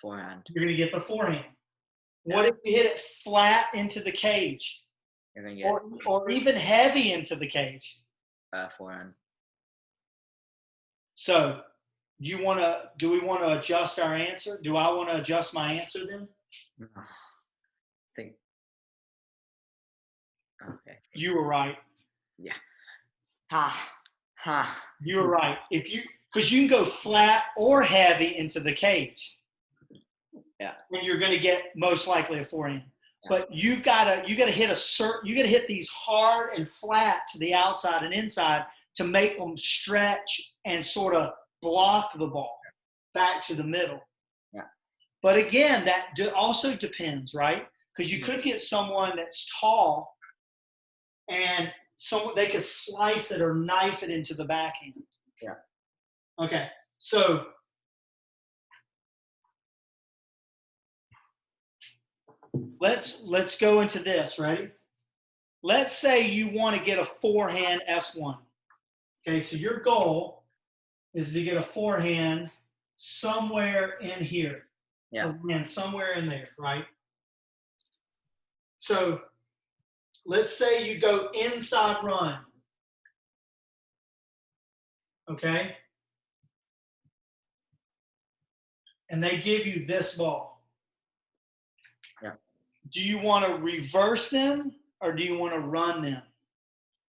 S2: Forehand.
S1: You're going to get the forehand.
S2: Yeah.
S1: What if you hit it flat into the cage?
S2: You're gonna get
S1: Or even heavy into the cage?
S2: forehand.
S1: So do we want to adjust our answer? Do I want to adjust my answer then?
S2: No. I think. Okay.
S1: You were right.
S2: Yeah. Ha.
S1: You were right. Because you can go flat or heavy into the cage.
S2: Yeah.
S1: And you're going to get most likely a forehand.
S2: Yeah.
S1: But you got to hit these hard and flat to the outside and inside to make them stretch and sort of block the ball back to the middle.
S2: Yeah.
S1: But again, that also depends, right? Because you could get someone that's tall and they could slice it or knife it into the backhand.
S2: Yeah.
S1: Okay. So let's go into this. Ready? Let's say you want to get a forehand S1. Okay, so your goal is to get a forehand somewhere in here.
S2: Yeah.
S1: To land somewhere in there, right? So let's say you go inside run. Okay? And they give you this ball.
S2: Yeah.
S1: Do you want to reverse them or do you want to run them?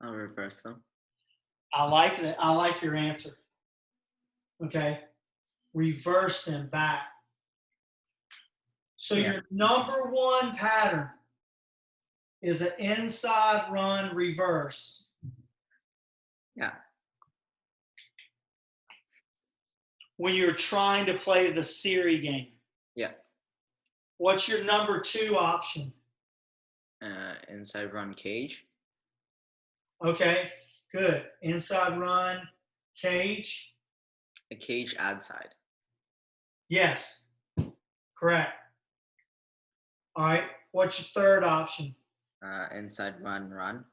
S2: I'll reverse them.
S1: I like that. I like your answer. Okay. Reverse them back. So your number one pattern is an inside run reverse.
S2: Yeah.
S1: When you're trying to play the series game.
S2: Yeah.
S1: What's your number two option?
S2: Inside run cage.
S1: Okay, good. Inside run, cage.
S2: A cage ad side.
S1: Yes, correct. All right, what's your third option?
S2: Inside run.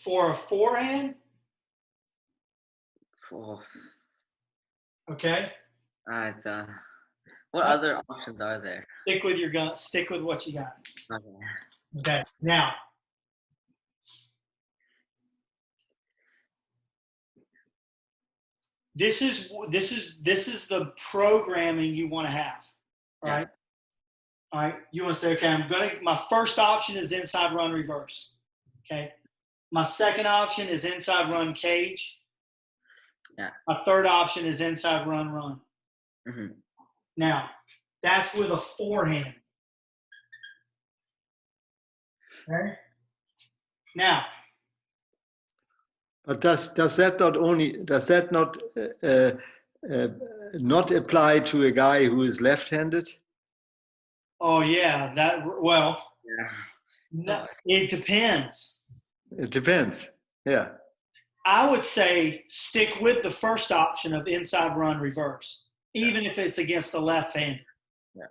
S1: For a forehand?
S2: Oh.
S1: Okay.
S2: What other options are there?
S1: Stick with your gun. Stick with what you got.
S2: Okay.
S1: Okay. Now, this is the programming you want to have. All right. All right. You want to say, okay, my first option is inside run reverse. Okay. My second option is inside run cage.
S2: Yeah.
S1: My third option is inside run.
S2: Mm-hmm.
S1: Now, that's with a forehand. Okay. Now.
S3: But does that not apply to a guy who is left-handed?
S1: Oh yeah,
S2: Yeah.
S1: No, it depends.
S3: It depends. Yeah.
S1: I would say stick with the first option of inside run reverse, even if it's against the left-hander.
S2: Yeah.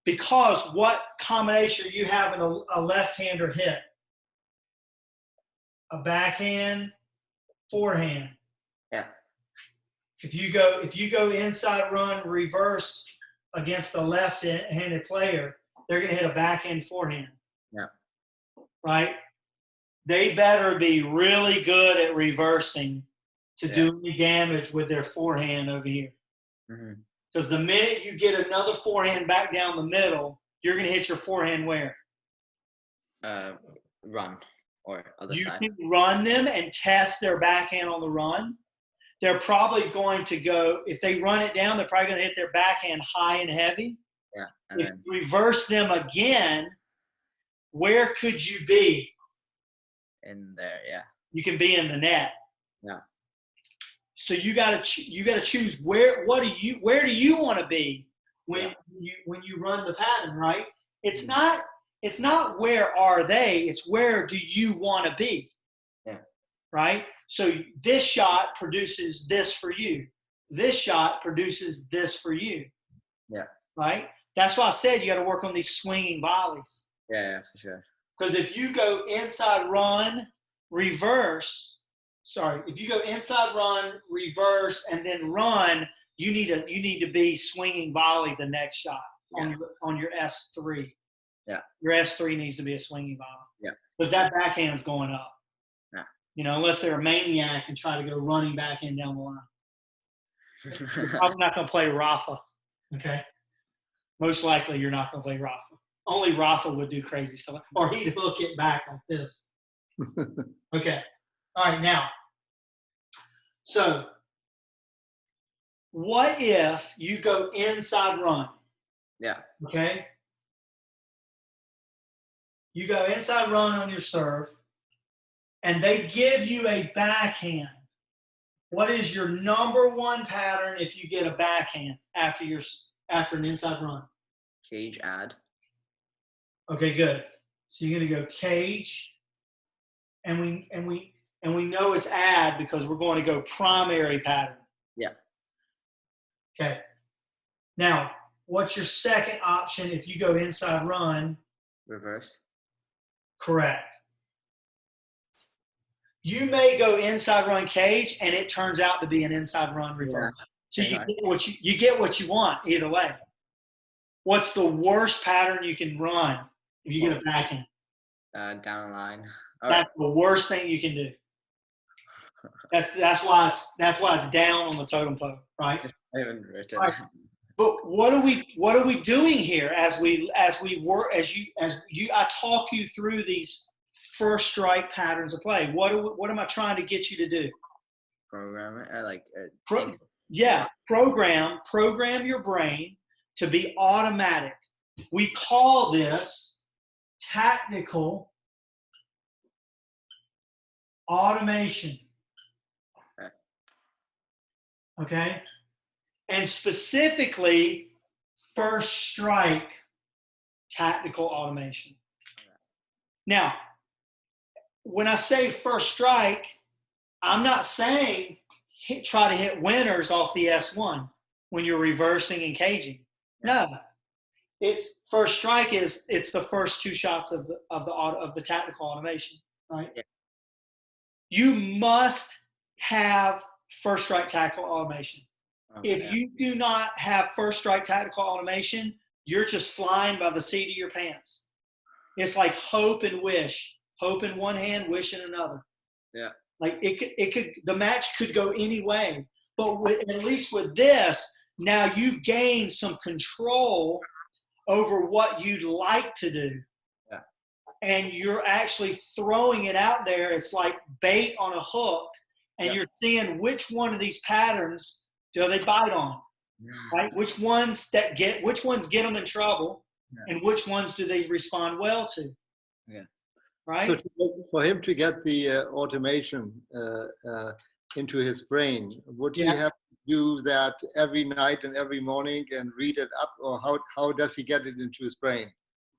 S1: Because what combination are you having a left-hander hit? A backhand, forehand.
S2: Yeah.
S1: If you go inside run reverse against a left-handed player, they're going to hit a backhand, forehand.
S2: Yeah.
S1: Right? They better be really good at reversing to do any damage with their forehand over here. Because the minute you get another forehand back down the middle, you're going to hit your forehand where?
S2: Run or other side.
S1: You can run them and test their backhand on the run. They're probably going to go, if they run it down, they're probably going to hit their backhand high and heavy.
S2: Yeah.
S1: If you reverse them again, where could you be?
S2: In there, yeah.
S1: you can be in the net.
S2: Yeah.
S1: So you got to choose where do you want to be when you run the pattern, right? It's not where are they, it's where do you want to be.
S2: Yeah.
S1: Right? So this shot produces this for you. This shot produces this for you.
S2: Yeah.
S1: Right? That's why I said you got to work on these swinging volleys.
S2: Yeah, for sure.
S1: Because if you go inside run, reverse, if you go inside run, reverse, and then run, you need to be swinging volley the next shot on your S3.
S2: Yeah.
S1: Your S3 needs to be a swinging volley.
S2: Yeah.
S1: Because that backhand's going up.
S2: Yeah.
S1: You know, unless they're a maniac and try to go running backhand down the line. You're probably not going to play Rafa. Okay. Most likely you're not going to play Rafa. Only Rafa would do crazy stuff. Or he'd hook it back like this. Okay. All right, now. So, what if you go inside run?
S2: Yeah.
S1: Okay? You go inside run on your serve, and they give you a backhand. What is your number one pattern if you get a backhand after an inside run?
S2: Cage add.
S1: Okay, good. So you're going to go cage, and we know it's add because we're going to go primary pattern.
S2: Yeah.
S1: Okay. Now, what's your second option if you go inside run?
S2: Reverse.
S1: Correct. You may go inside run cage, and it turns out to be an inside run reverse. Yeah. So you get what you want either way. What's the worst pattern you can run if you get a backhand?
S2: Down the line.
S1: That's the worst thing you can do. That's why it's down on the totem pole, right?
S2: I haven't written.
S1: Right. But what are we doing here as we work I talk you through these first strike patterns of play? What am I trying to get you to do?
S2: Program
S1: program your brain to be automatic. We call this tactical automation. Okay? And specifically, first strike tactical automation. Now, when I say first strike, I'm not saying try to hit winners off the S1 when you're reversing and caging. No, it's first strike it's the first two shots of the tactical automation, right? Yeah. You must have first strike tactical automation. Okay. If you do not have first strike tactical automation, you're just flying by the seat of your pants. It's like hope and wish. Hope in one hand, wish in another.
S2: Yeah.
S1: Like the match could go any way. But at least with this, now you've gained some control over what you'd like to do.
S2: Yeah. And
S1: you're actually throwing it out there. It's like bait on a hook. And you're seeing which one of these patterns do they bite on, right? Which ones get them in trouble, and which ones do they respond well to?
S2: Yeah.
S1: Right.
S3: So for him to get the automation into his brain, would he have to do that every night and every morning and read it up, or how does he get it into his brain?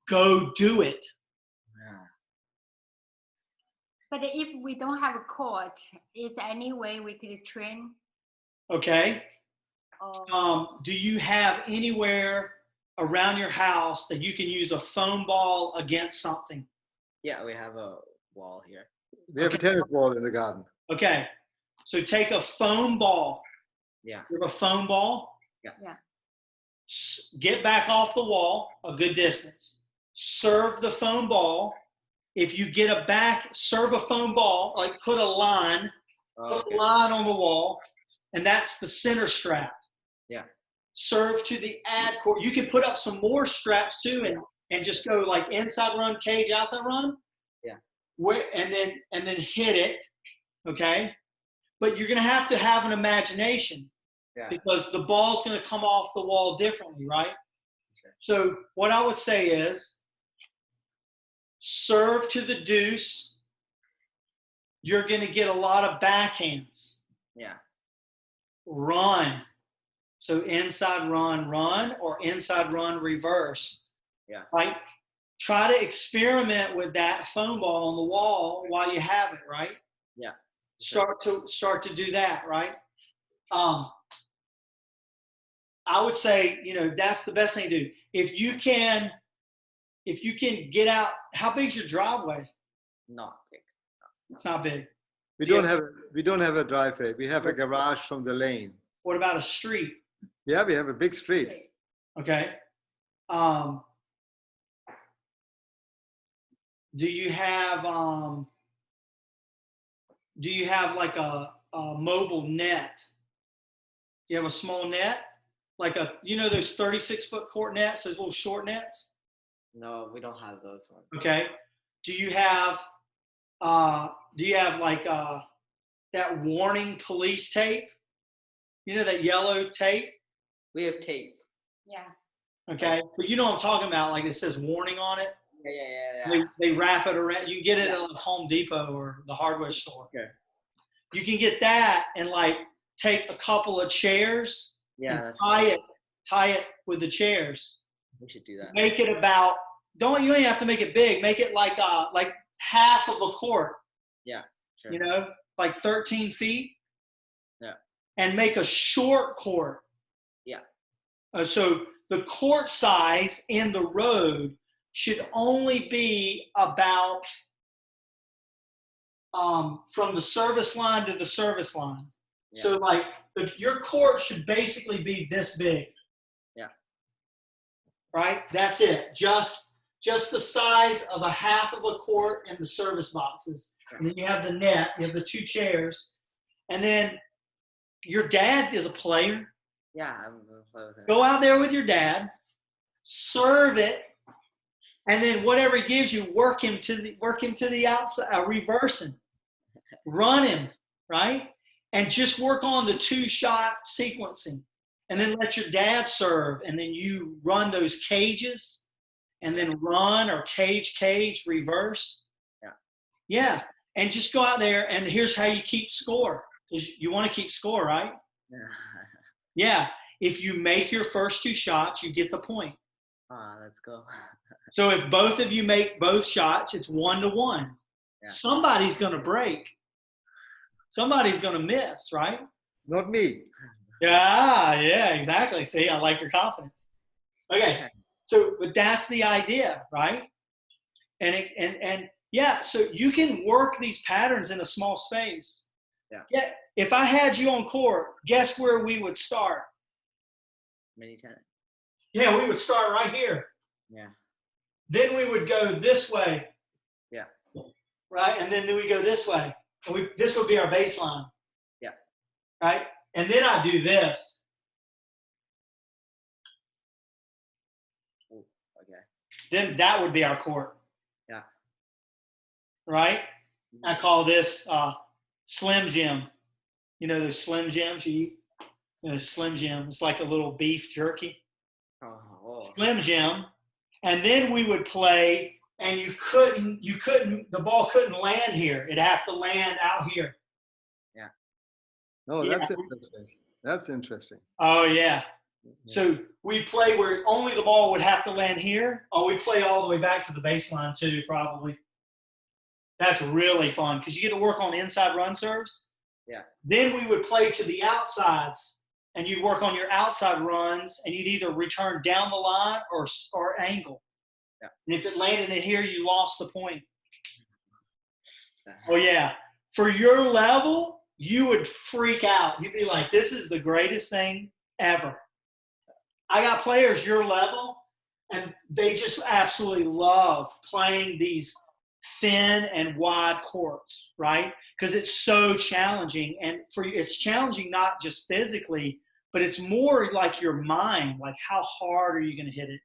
S1: Go do it.
S2: Yeah.
S4: But if we don't have a court, is there any way we could train?
S1: Okay. Do you have anywhere around your house that you can use a foam ball against something?
S2: Yeah, we have a wall here.
S3: We have a tennis ball in the garden.
S1: Okay. So take a foam ball.
S2: Yeah.
S1: You have a foam ball?
S4: Yeah.
S1: Get back off the wall a good distance. Serve the foam ball. If you get serve a foam ball, like put a line, put a line on the wall, and that's the center strap.
S2: Yeah.
S1: Serve to the ad court. You can put up some more straps too, and just go like inside run, cage, outside run.
S2: Yeah.
S1: And then hit it, okay? But you're gonna have to have an imagination, because the ball's gonna come off the wall differently, right? Okay. So what I would say is, serve to the deuce. you're going to get a lot of backhands.
S2: Yeah.
S1: Run. So inside run, run, or inside run, reverse.
S2: Yeah.
S1: Right? Try to experiment with that foam ball on the wall while you have it, right?
S2: Yeah.
S1: Start to do that, right? I would say, that's the best thing to do. If you can get out, how big's your driveway?
S2: Not big.
S1: It's not big.
S3: We don't have a driveway. We have a garage from the lane.
S1: What about a street?
S3: Yeah, we have a big street.
S1: Okay. Do you have like a mobile net? Do you have a small net? Like those 36-foot court nets, those little short nets?
S2: No, we don't have those ones.
S1: Okay. Do you have like that warning police tape? That yellow tape?
S2: We have tape.
S4: Yeah.
S1: Okay. But you know what I'm talking about, like it says warning on it.
S2: Yeah.
S1: They wrap it around. You can get it at Home Depot or the hardware store.
S2: Okay.
S1: You can get that and like take a couple of chairs and tie it with the chairs.
S2: We should do that.
S1: Make it about, you don't have to make it big. Make it like half of a court.
S2: Yeah, sure.
S1: Like 13 feet.
S2: Yeah.
S1: And make a short court.
S2: Yeah.
S1: So the court size in the road should only be about from the service line to the service line. Yeah. So like your court should basically be this big.
S2: Yeah.
S1: Right? That's it. Just the size of a half of a court in the service boxes. Sure. And then you have the net, you have the two chairs. And then your dad is a player.
S2: Yeah, I'm going to play with him.
S1: Go out there with your dad, serve it, and then whatever he gives you, work him to the outside, reverse him, run him, right? And just work on the 2-shot sequencing. And then let your dad serve, and then you run those cages, and then run or cage, reverse.
S2: Yeah.
S1: Yeah. And just go out there, and here's how you keep score. Because you want to keep score, right?
S2: Yeah.
S1: Yeah. If you make your first 2 shots, you get the point.
S2: Let's go.
S1: So if both of you make both shots, it's 1-1. Yeah. Somebody's going to break. Somebody's going to miss, right?
S3: Not me.
S1: Yeah, exactly. See, I like your confidence. Okay. So, but that's the idea, right? And yeah, so you can work these patterns in a small space. Yeah. If I had you on court, guess where we would start?
S2: Mini tennis.
S1: Yeah, we would start right here.
S2: Yeah.
S1: Then we would go this way.
S2: Yeah.
S1: Right? And then we go this way. And this would be our baseline.
S2: Yeah.
S1: Right? And then I do this.
S2: Ooh, okay.
S1: Then that would be our court.
S2: Yeah.
S1: Right? I call this Slim Jim. You know those Slim Jims you eat? Slim Jim. It's like a little beef jerky.
S2: Oh.
S1: Slim Jim. And then we would play, and the ball couldn't land here. It'd have to land out here.
S2: Yeah.
S3: Oh, that's interesting. That's interesting.
S1: Oh, yeah. So we play where only the ball would have to land here, or we play all the way back to the baseline too, probably. That's really fun because you get to work on inside run serves.
S2: Yeah. Then
S1: we would play to the outsides, and you'd work on your outside runs, and you'd either return down the line or angle.
S2: Yeah.
S1: And if it landed in here, you lost the point. Oh, yeah. For your level, you would freak out. You'd be like, this is the greatest thing ever. I got players your level, and they just absolutely love playing these thin and wide courts, right? Because it's so challenging. And it's challenging not just physically, but it's more like your mind. Like, how hard are you going to hit it?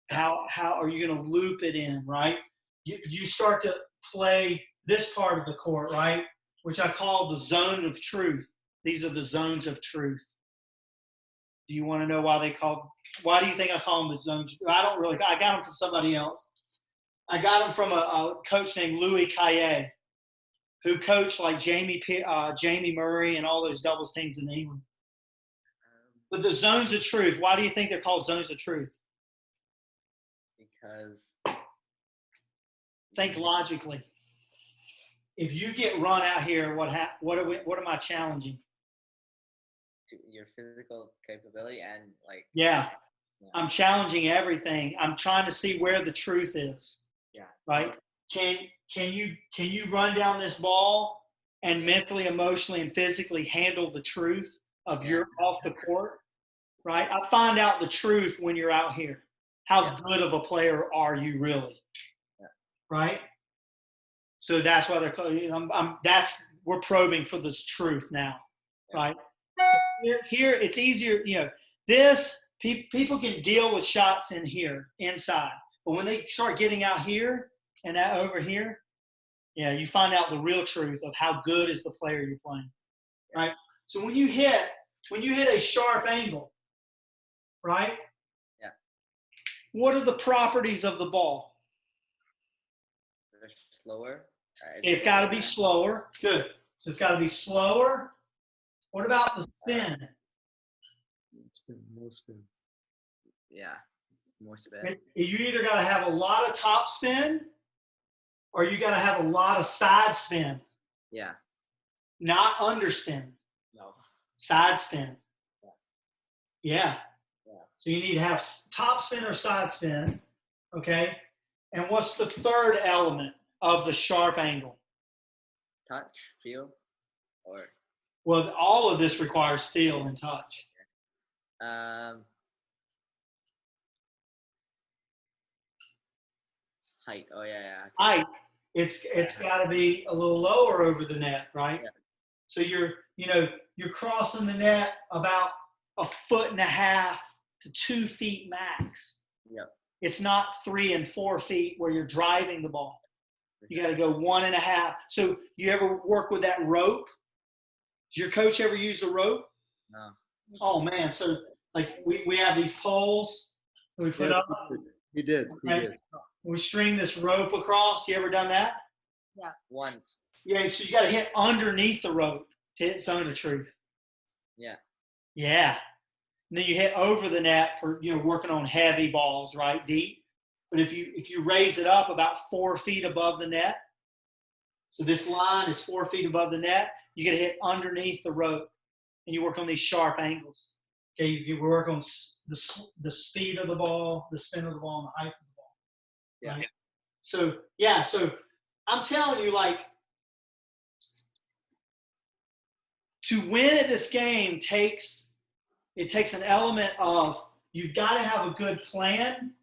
S1: How are you going to loop it in, right? You start to play this part of the court, right? Which I call the zone of truth. These are the zones of truth. Do you want to know why do you think I call them the zones? I don't really. I got them from somebody else. I got them from a coach named Louis Caillet. who coached like Jamie Murray and all those doubles teams in England. But the zones of truth, why do you think they're called zones of truth?
S2: Because
S1: think logically. If you get run out here, what am I challenging?
S2: your physical capability and like.
S1: Yeah. I'm challenging everything. I'm trying to see where the truth is.
S2: Yeah.
S1: Right? Can you run down this ball and mentally, emotionally, and physically handle the truth of you're off the court? Right? I find out the truth when you're out here. How good of a player are you really?
S2: Yeah.
S1: Right? So that's why they're called. We're probing for this truth now, right? Here it's easier. People can deal with shots in here inside, but when they start getting out here and that over here, you find out the real truth of how good is the player you're playing, right? So when you hit a sharp angle, right?
S2: Yeah.
S1: What are the properties of the ball?
S2: They're slower.
S1: It's got to be slower. Good. So it's got to be slower. What about the spin?
S3: More spin.
S2: Yeah, more spin.
S1: You either got to have a lot of top spin or you got to have a lot of side spin.
S2: Yeah.
S1: Not underspin.
S2: No.
S1: Side spin. Yeah.
S2: Yeah.
S1: So you need to have top spin or side spin. Okay. And what's the third element of the sharp angle?
S2: Touch, feel, or?
S1: Well, all of this requires feel and touch.
S2: Height. Oh yeah.
S1: Height. It's got to be a little lower over the net, right?
S2: Yeah.
S1: So you're crossing the net about 1.5 feet to 2 feet max.
S2: Yep.
S1: It's not 3 and 4 feet where you're driving the ball. You got to go 1.5. So you ever work with that rope? Does your coach ever use the rope?
S2: No.
S1: Oh man. So like we have these poles that we put up.
S3: He did.
S1: We string this rope across. You ever done that?
S4: Yeah.
S2: Once.
S1: Yeah. So you got to hit underneath the rope to hit zone of truth.
S2: Yeah.
S1: Yeah. And then you hit over the net for working on heavy balls, right, deep. But if you raise it up about 4 feet above the net, so this line is 4 feet above the net, you got to hit underneath the rope, and you work on these sharp angles. Okay, you work on the speed of the ball, the spin of the ball, and the height of the ball.
S2: Yeah.
S1: Right? So I'm telling you, like, to win at this game takes an element of you've got to have a good plan,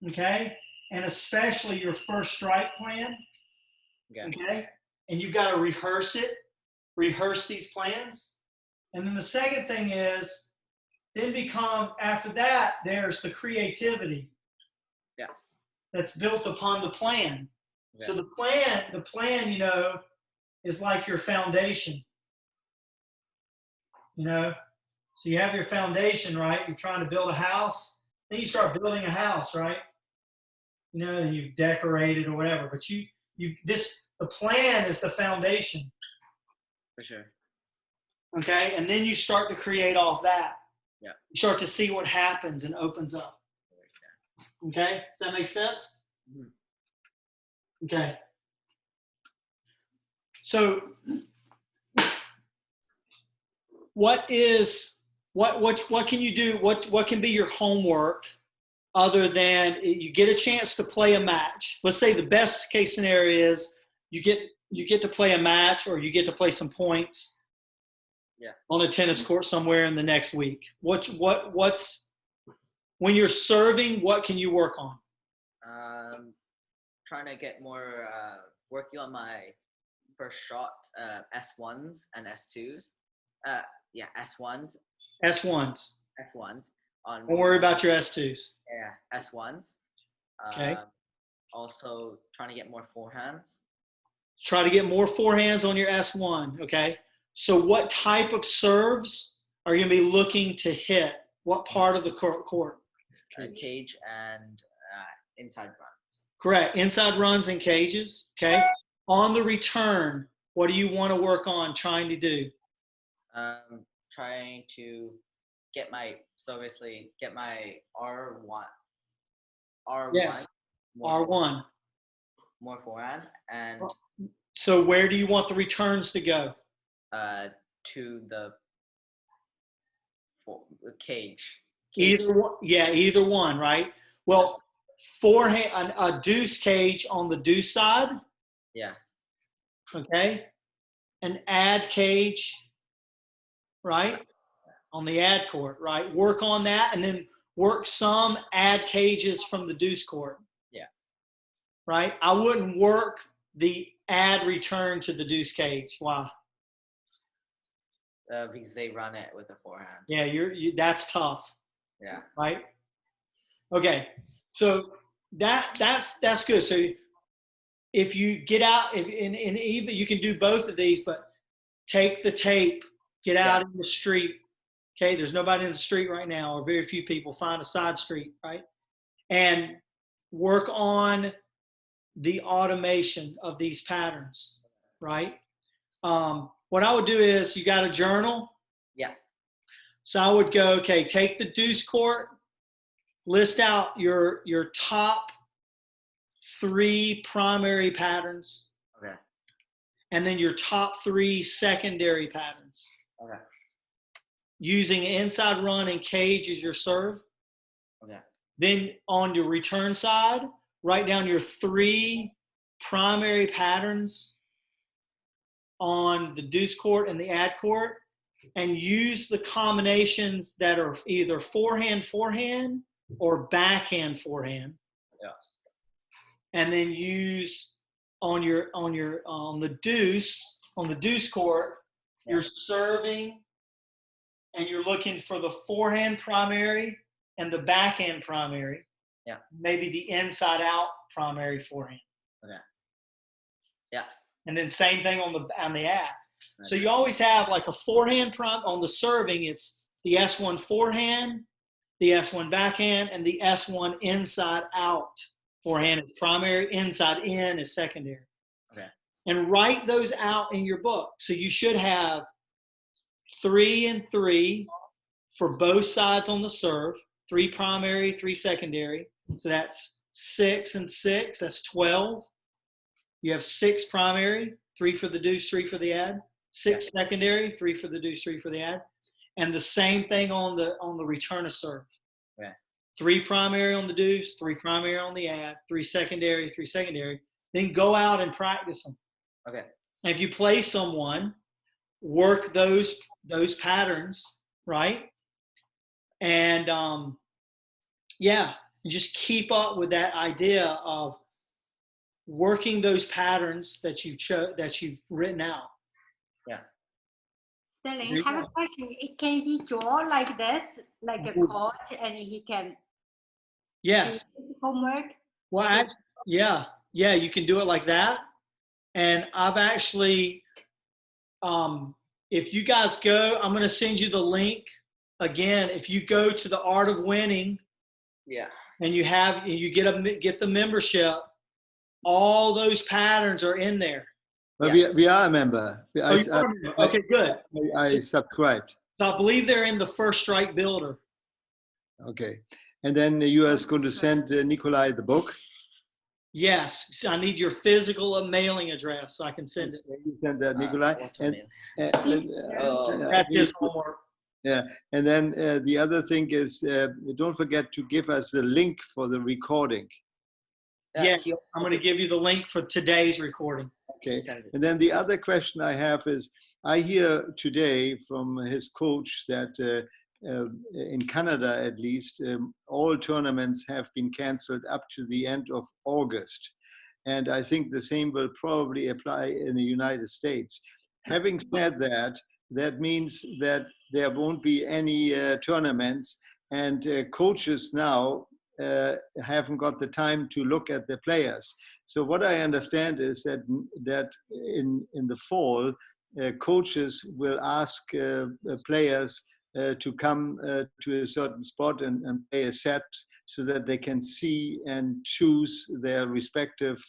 S1: okay, and especially your first strike plan, okay, and you've got to rehearse these plans. And then the second thing is, after that, there's the creativity that's built upon the plan. Yeah. So the plan, is like your foundation, So you have your foundation, right? You're trying to build a house. Then you start building a house, right? And you decorate it or whatever. But the plan is the foundation.
S2: For sure.
S1: Okay? And then you start to create off that.
S2: Yeah.
S1: You start to see what happens and opens up. Okay? Does that make sense? Mm-hmm. Okay. So what can you do? What can be your homework other than you get a chance to play a match? Let's say the best case scenario is you get to play a match or you get to play some points on a tennis court somewhere in the next week. What's when you're serving, what can you work on?
S2: Trying to get more working on my first shot, S1s and S2s. S1s.
S1: S1s.
S2: S1s.
S1: Don't worry about your S2s.
S2: Yeah, S1s.
S1: Okay.
S2: Also trying to get more forehands.
S1: Try to get more forehands on your S1. Okay. So what type of serves are you going to be looking to hit? What part of the court?
S2: Cage and inside run.
S1: Correct. Inside runs and cages. Okay. On the return, what do you want to work on trying to do?
S2: Trying to get my basically get my R1
S1: Yes, R1.
S2: more forehand and
S1: So where do you want the returns to go?
S2: to the cage.
S1: Either one, yeah, either one, right? Well, forehand, a deuce cage on the deuce side,
S2: Yeah.
S1: okay? An ad cage, right? On the ad court, right? Work on that and then work some ad cages from the deuce court.
S2: Yeah.
S1: Right? I wouldn't work the ad return to the deuce cage. Why?
S2: Because they run it with a forehand.
S1: Yeah, that's tough.
S2: Yeah.
S1: Right? Okay. So that's good. So if you get out, and even you can do both of these, but take the tape, get out in the street. Okay, there's nobody in the street right now, or very few people. Find a side street, right? And work on the automation of these patterns, right? What I would do is, you got a journal?
S2: Yeah.
S1: So I would go, okay, take the deuce court, list out your top 3 primary patterns.
S2: Okay.
S1: And then your top 3 secondary patterns.
S2: Okay.
S1: Using inside run and cage as your serve.
S2: Okay.
S1: Then on your return side, write down your 3 primary patterns on the deuce court and the ad court, and use the combinations that are either forehand or backhand forehand.
S2: Yeah.
S1: And then use on the deuce court, you're serving and you're looking for the forehand primary and the backhand primary.
S2: Yeah.
S1: Maybe the inside out primary forehand.
S2: Okay. Yeah.
S1: And then same thing on the ad. So you always have like a forehand on the serving. It's the S1 forehand, the S1 backhand, and the S1 inside out forehand is primary, inside in is secondary.
S2: Okay. And
S1: write those out in your book. So you should have 3 and 3 for both sides on the serve, 3 primary, 3 secondary. So that's 6 and 6, that's 12. You have 6 primary, 3 for the deuce, 3 for the ad. 6 secondary, 3 for the deuce, 3 for the ad. And the same thing on the return of serve.
S2: Okay.
S1: 3 primary on the deuce, 3 primary on the ad, 3 secondary, 3 secondary. Then go out and practice them.
S2: Okay.
S1: And if you play someone, work those patterns, right? And just keep up with that idea of working those patterns that you've written out.
S2: Yeah.
S4: Stanley, I have a question. Can he draw like this, like a coach, and he can
S1: Yes.
S4: do homework?
S1: Well, yeah, you can do it like that. And I've actually, if you guys go, I'm going to send you the link again. If you go to the Art of Winning, and you get the membership, all those patterns are in there.
S3: Well, we are a member.
S1: Okay, good.
S3: I subscribed.
S1: So I believe they're in the First Strike Builder.
S3: Okay. And then you are going to send Nikolai the book?
S1: Yes. I need your physical mailing address so I can send it.
S3: You send that, Nikolai.
S1: That's his homework.
S3: Yeah. And then the other thing is, don't forget to give us the link for the recording.
S1: Yes, I'm going to give you the link for today's recording.
S3: Okay. And then the other question I have is, I hear today from his coach that in Canada, at least, all tournaments have been canceled up to the end of August. And I think the same will probably apply in the United States. Having said that, that means that there won't be any tournaments, and coaches now haven't got the time to look at the players. So what I understand is that in the fall, coaches will ask players to come to a certain spot and play a set so that they can see and choose their respective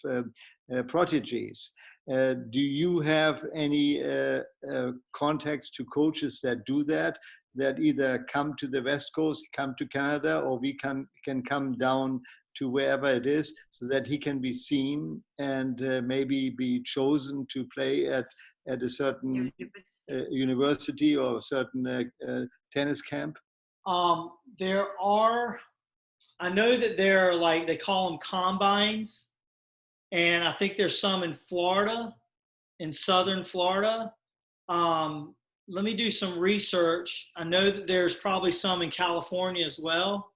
S3: prodigies. Do you have any contacts to coaches that do that? That either come to the West Coast, come to Canada, or we can come down to wherever it is, so that he can be seen and maybe be chosen to play at a certain university or a certain tennis camp?
S1: There are, I know that there are, like, they call them combines, and I think there's some in Florida, in southern Florida. Let me do some research. I know that there's probably some in California as well.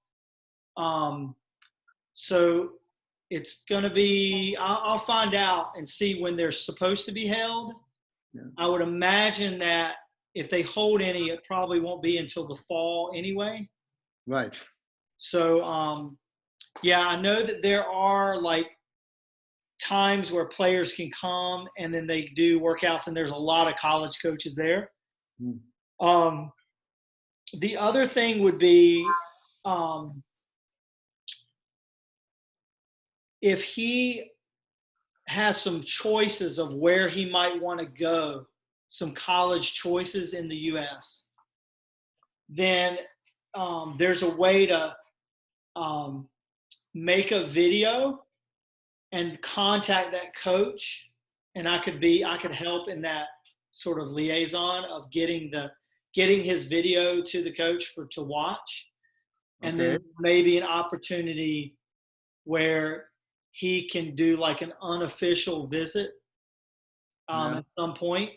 S1: So it's going to be, I'll find out and see when they're supposed to be held.
S3: Yeah.
S1: I would imagine that if they hold any, it probably won't be until the fall anyway.
S3: Right.
S1: So, yeah, I know that there are, like, times where players can come and then they do workouts, and there's a lot of college coaches there.
S3: Mm.
S1: The other thing would be, if he has some choices of where he might want to go, some college choices in the US, then there's a way to make a video and contact that coach, and I could help in that sort of liaison of getting his video to the coach to watch. And
S3: Okay.
S1: then maybe an opportunity where he can do like an unofficial visit
S3: Yeah.
S1: at some point.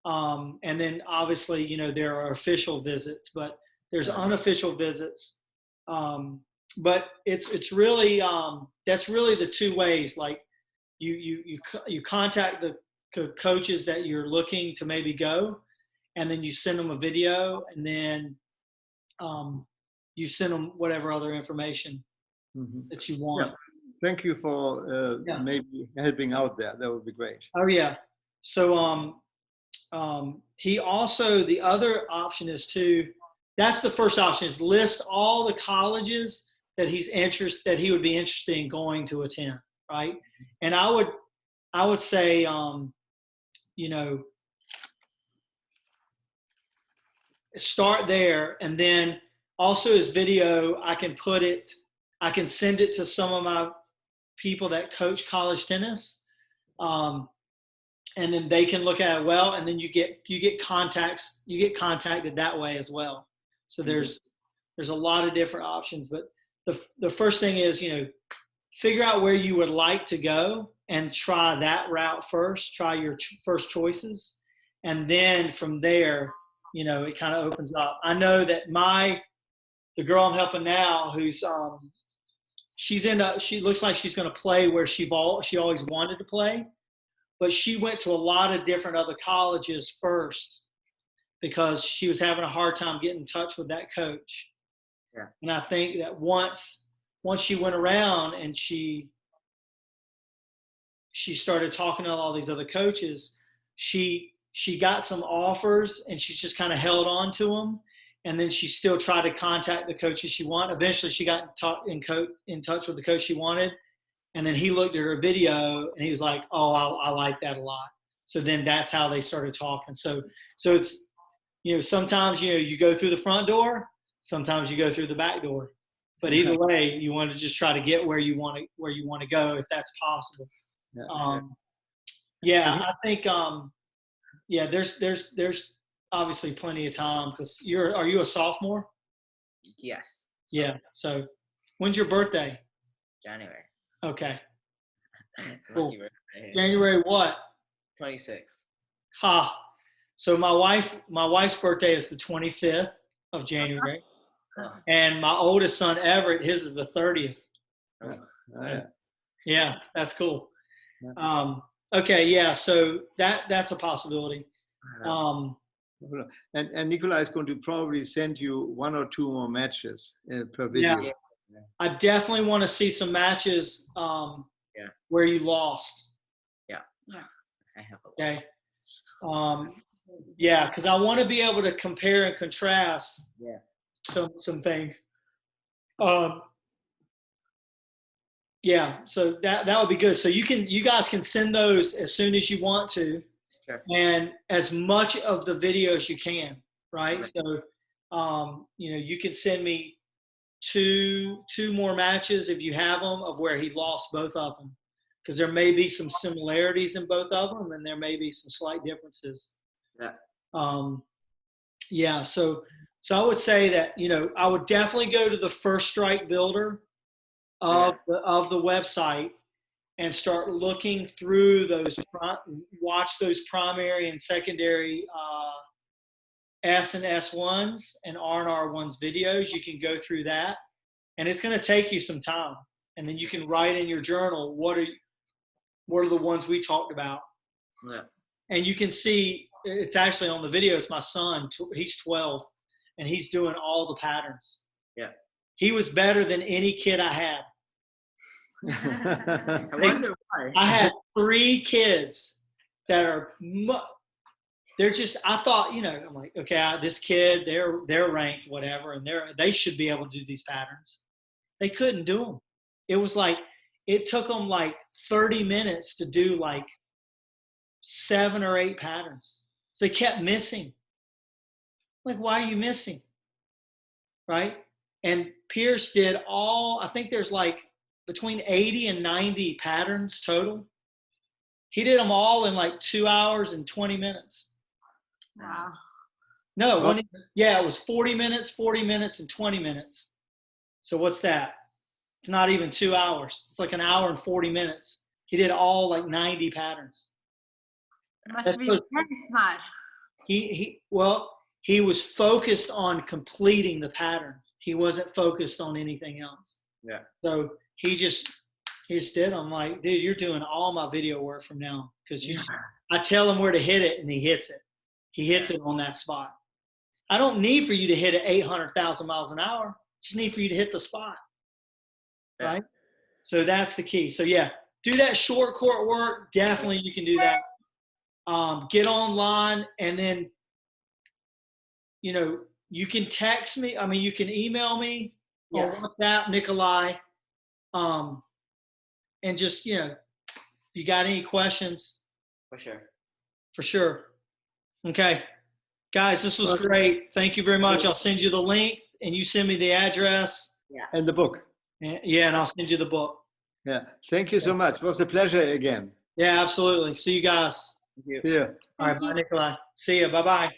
S1: And then obviously, you know, there are official visits, but there's
S3: Yeah.
S1: unofficial visits. But it's really, that's really the two ways. Like you contact the coaches that you're looking to maybe go, and then you send them a video, and then you send them whatever other information
S3: Mhm.
S1: that you want.
S3: Yeah. Thank you for
S1: Yeah.
S3: maybe helping out there. That would be great.
S1: Oh yeah. So he also, the other option is that's the first option, is list all the colleges that he would be interested in going to attend, right? And I would say, you know, start there, and then also his video, I can send it to some of my people that coach college tennis, and then they can look at it well, and then you get contacted that way as well. So there's a lot of different options, but the first thing is, you know, figure out where you would like to go and try that route first, try your first choices, and then from there, you know, it kind of opens up. I know that the girl I'm helping now, who's she looks like she's going to play where she always wanted to play, but she went to a lot of different other colleges first because she was having a hard time getting in touch with that coach.
S2: Yeah.
S1: And I think that once she went around and she started talking to all these other coaches, she got some offers, and she just kind of held on to them. And then she still tried to contact the coaches she wanted. Eventually she got in touch with the coach she wanted. And then he looked at her video and he was like, oh, I like that a lot. So then that's how they started talking. So it's, you know, sometimes, you know, you go through the front door, sometimes you go through the back door, but either way, you want to just try to get where you want to go, if that's possible.
S3: Yeah.
S1: Yeah, I think, yeah, there's obviously plenty of time, because are you a sophomore?
S2: Yes.
S1: Yeah. So when's your birthday?
S2: January.
S1: Okay.
S2: Cool.
S1: Cool. January what?
S2: 26th.
S1: Ha. So my wife's birthday is the 25th of January.
S2: Oh.
S1: And my oldest son, Everett, his is the 30th. Yeah, that's cool. Okay, yeah, so that's a possibility.
S3: And Nikolai is going to probably send you one or two more matches per video.
S1: Yeah. I definitely want to see some matches where you lost.
S2: Yeah. I have a lot.
S1: Okay. Yeah, because I want to be able to compare and contrast some things. Yeah, so that would be good. So you guys can send those as soon as you want to,
S2: Sure.
S1: and as much of the video as you can, right?
S2: Okay.
S1: So, you know, you can send me two more matches if you have them of where he lost both of them, because there may be some similarities in both of them, and there may be some slight differences.
S2: Yeah.
S1: Yeah. So I would say that, you know, I would definitely go to the First Strike Builder of the website and start looking through those, watch those primary and secondary S and S1s and R1s videos. You can go through that, and it's going to take you some time. And then you can write in your journal, what are the ones we talked about?
S2: Yeah.
S1: And you can see, it's actually on the video. It's my son. He's 12, and he's doing all the patterns.
S2: Yeah.
S1: He was better than any kid I had.
S2: I wonder why.
S1: I had 3 kids that are, they're just, I thought, you know, I'm like, okay, this kid, they're ranked whatever, and they should be able to do these patterns. They couldn't do them. It was like, it took them like 30 minutes to do like 7 or 8 patterns. So they kept missing. Like, why are you missing? Right? And Pierce did I think there's like between 80 and 90 patterns total. He did them all in like 2 hours and 20 minutes.
S4: Wow.
S1: No, it was 40 minutes, and 20 minutes. So what's that? It's not even 2 hours. It's like an hour and 40 minutes. He did all like 90 patterns.
S4: Must be very smart.
S1: He was focused on completing the pattern. He wasn't focused on anything else.
S2: Yeah.
S1: So he just did. I'm like, dude, you're doing all my video work from now, because I tell him where to hit it and he hits it. He hits it on that spot. I don't need for you to hit it 800,000 miles an hour. I just need for you to hit the spot.
S2: Yeah.
S1: Right? So that's the key. So yeah, do that short court work. Definitely you can do that. Get online, and then, you know, you can text me. I mean, you can email me on WhatsApp, Nikolai. And just, you know, if you got any questions.
S2: For sure.
S1: For sure. Okay. Guys, this was great. Thank you very much. I'll send you the link, and you send me the address.
S2: Yeah.
S3: And the book.
S1: And I'll send you the book.
S3: Yeah. Thank you so much. It was a pleasure again.
S1: Yeah, absolutely. See you guys.
S2: Thank you.
S3: See you.
S1: All right. Bye, Nikolai. See you. Bye-bye.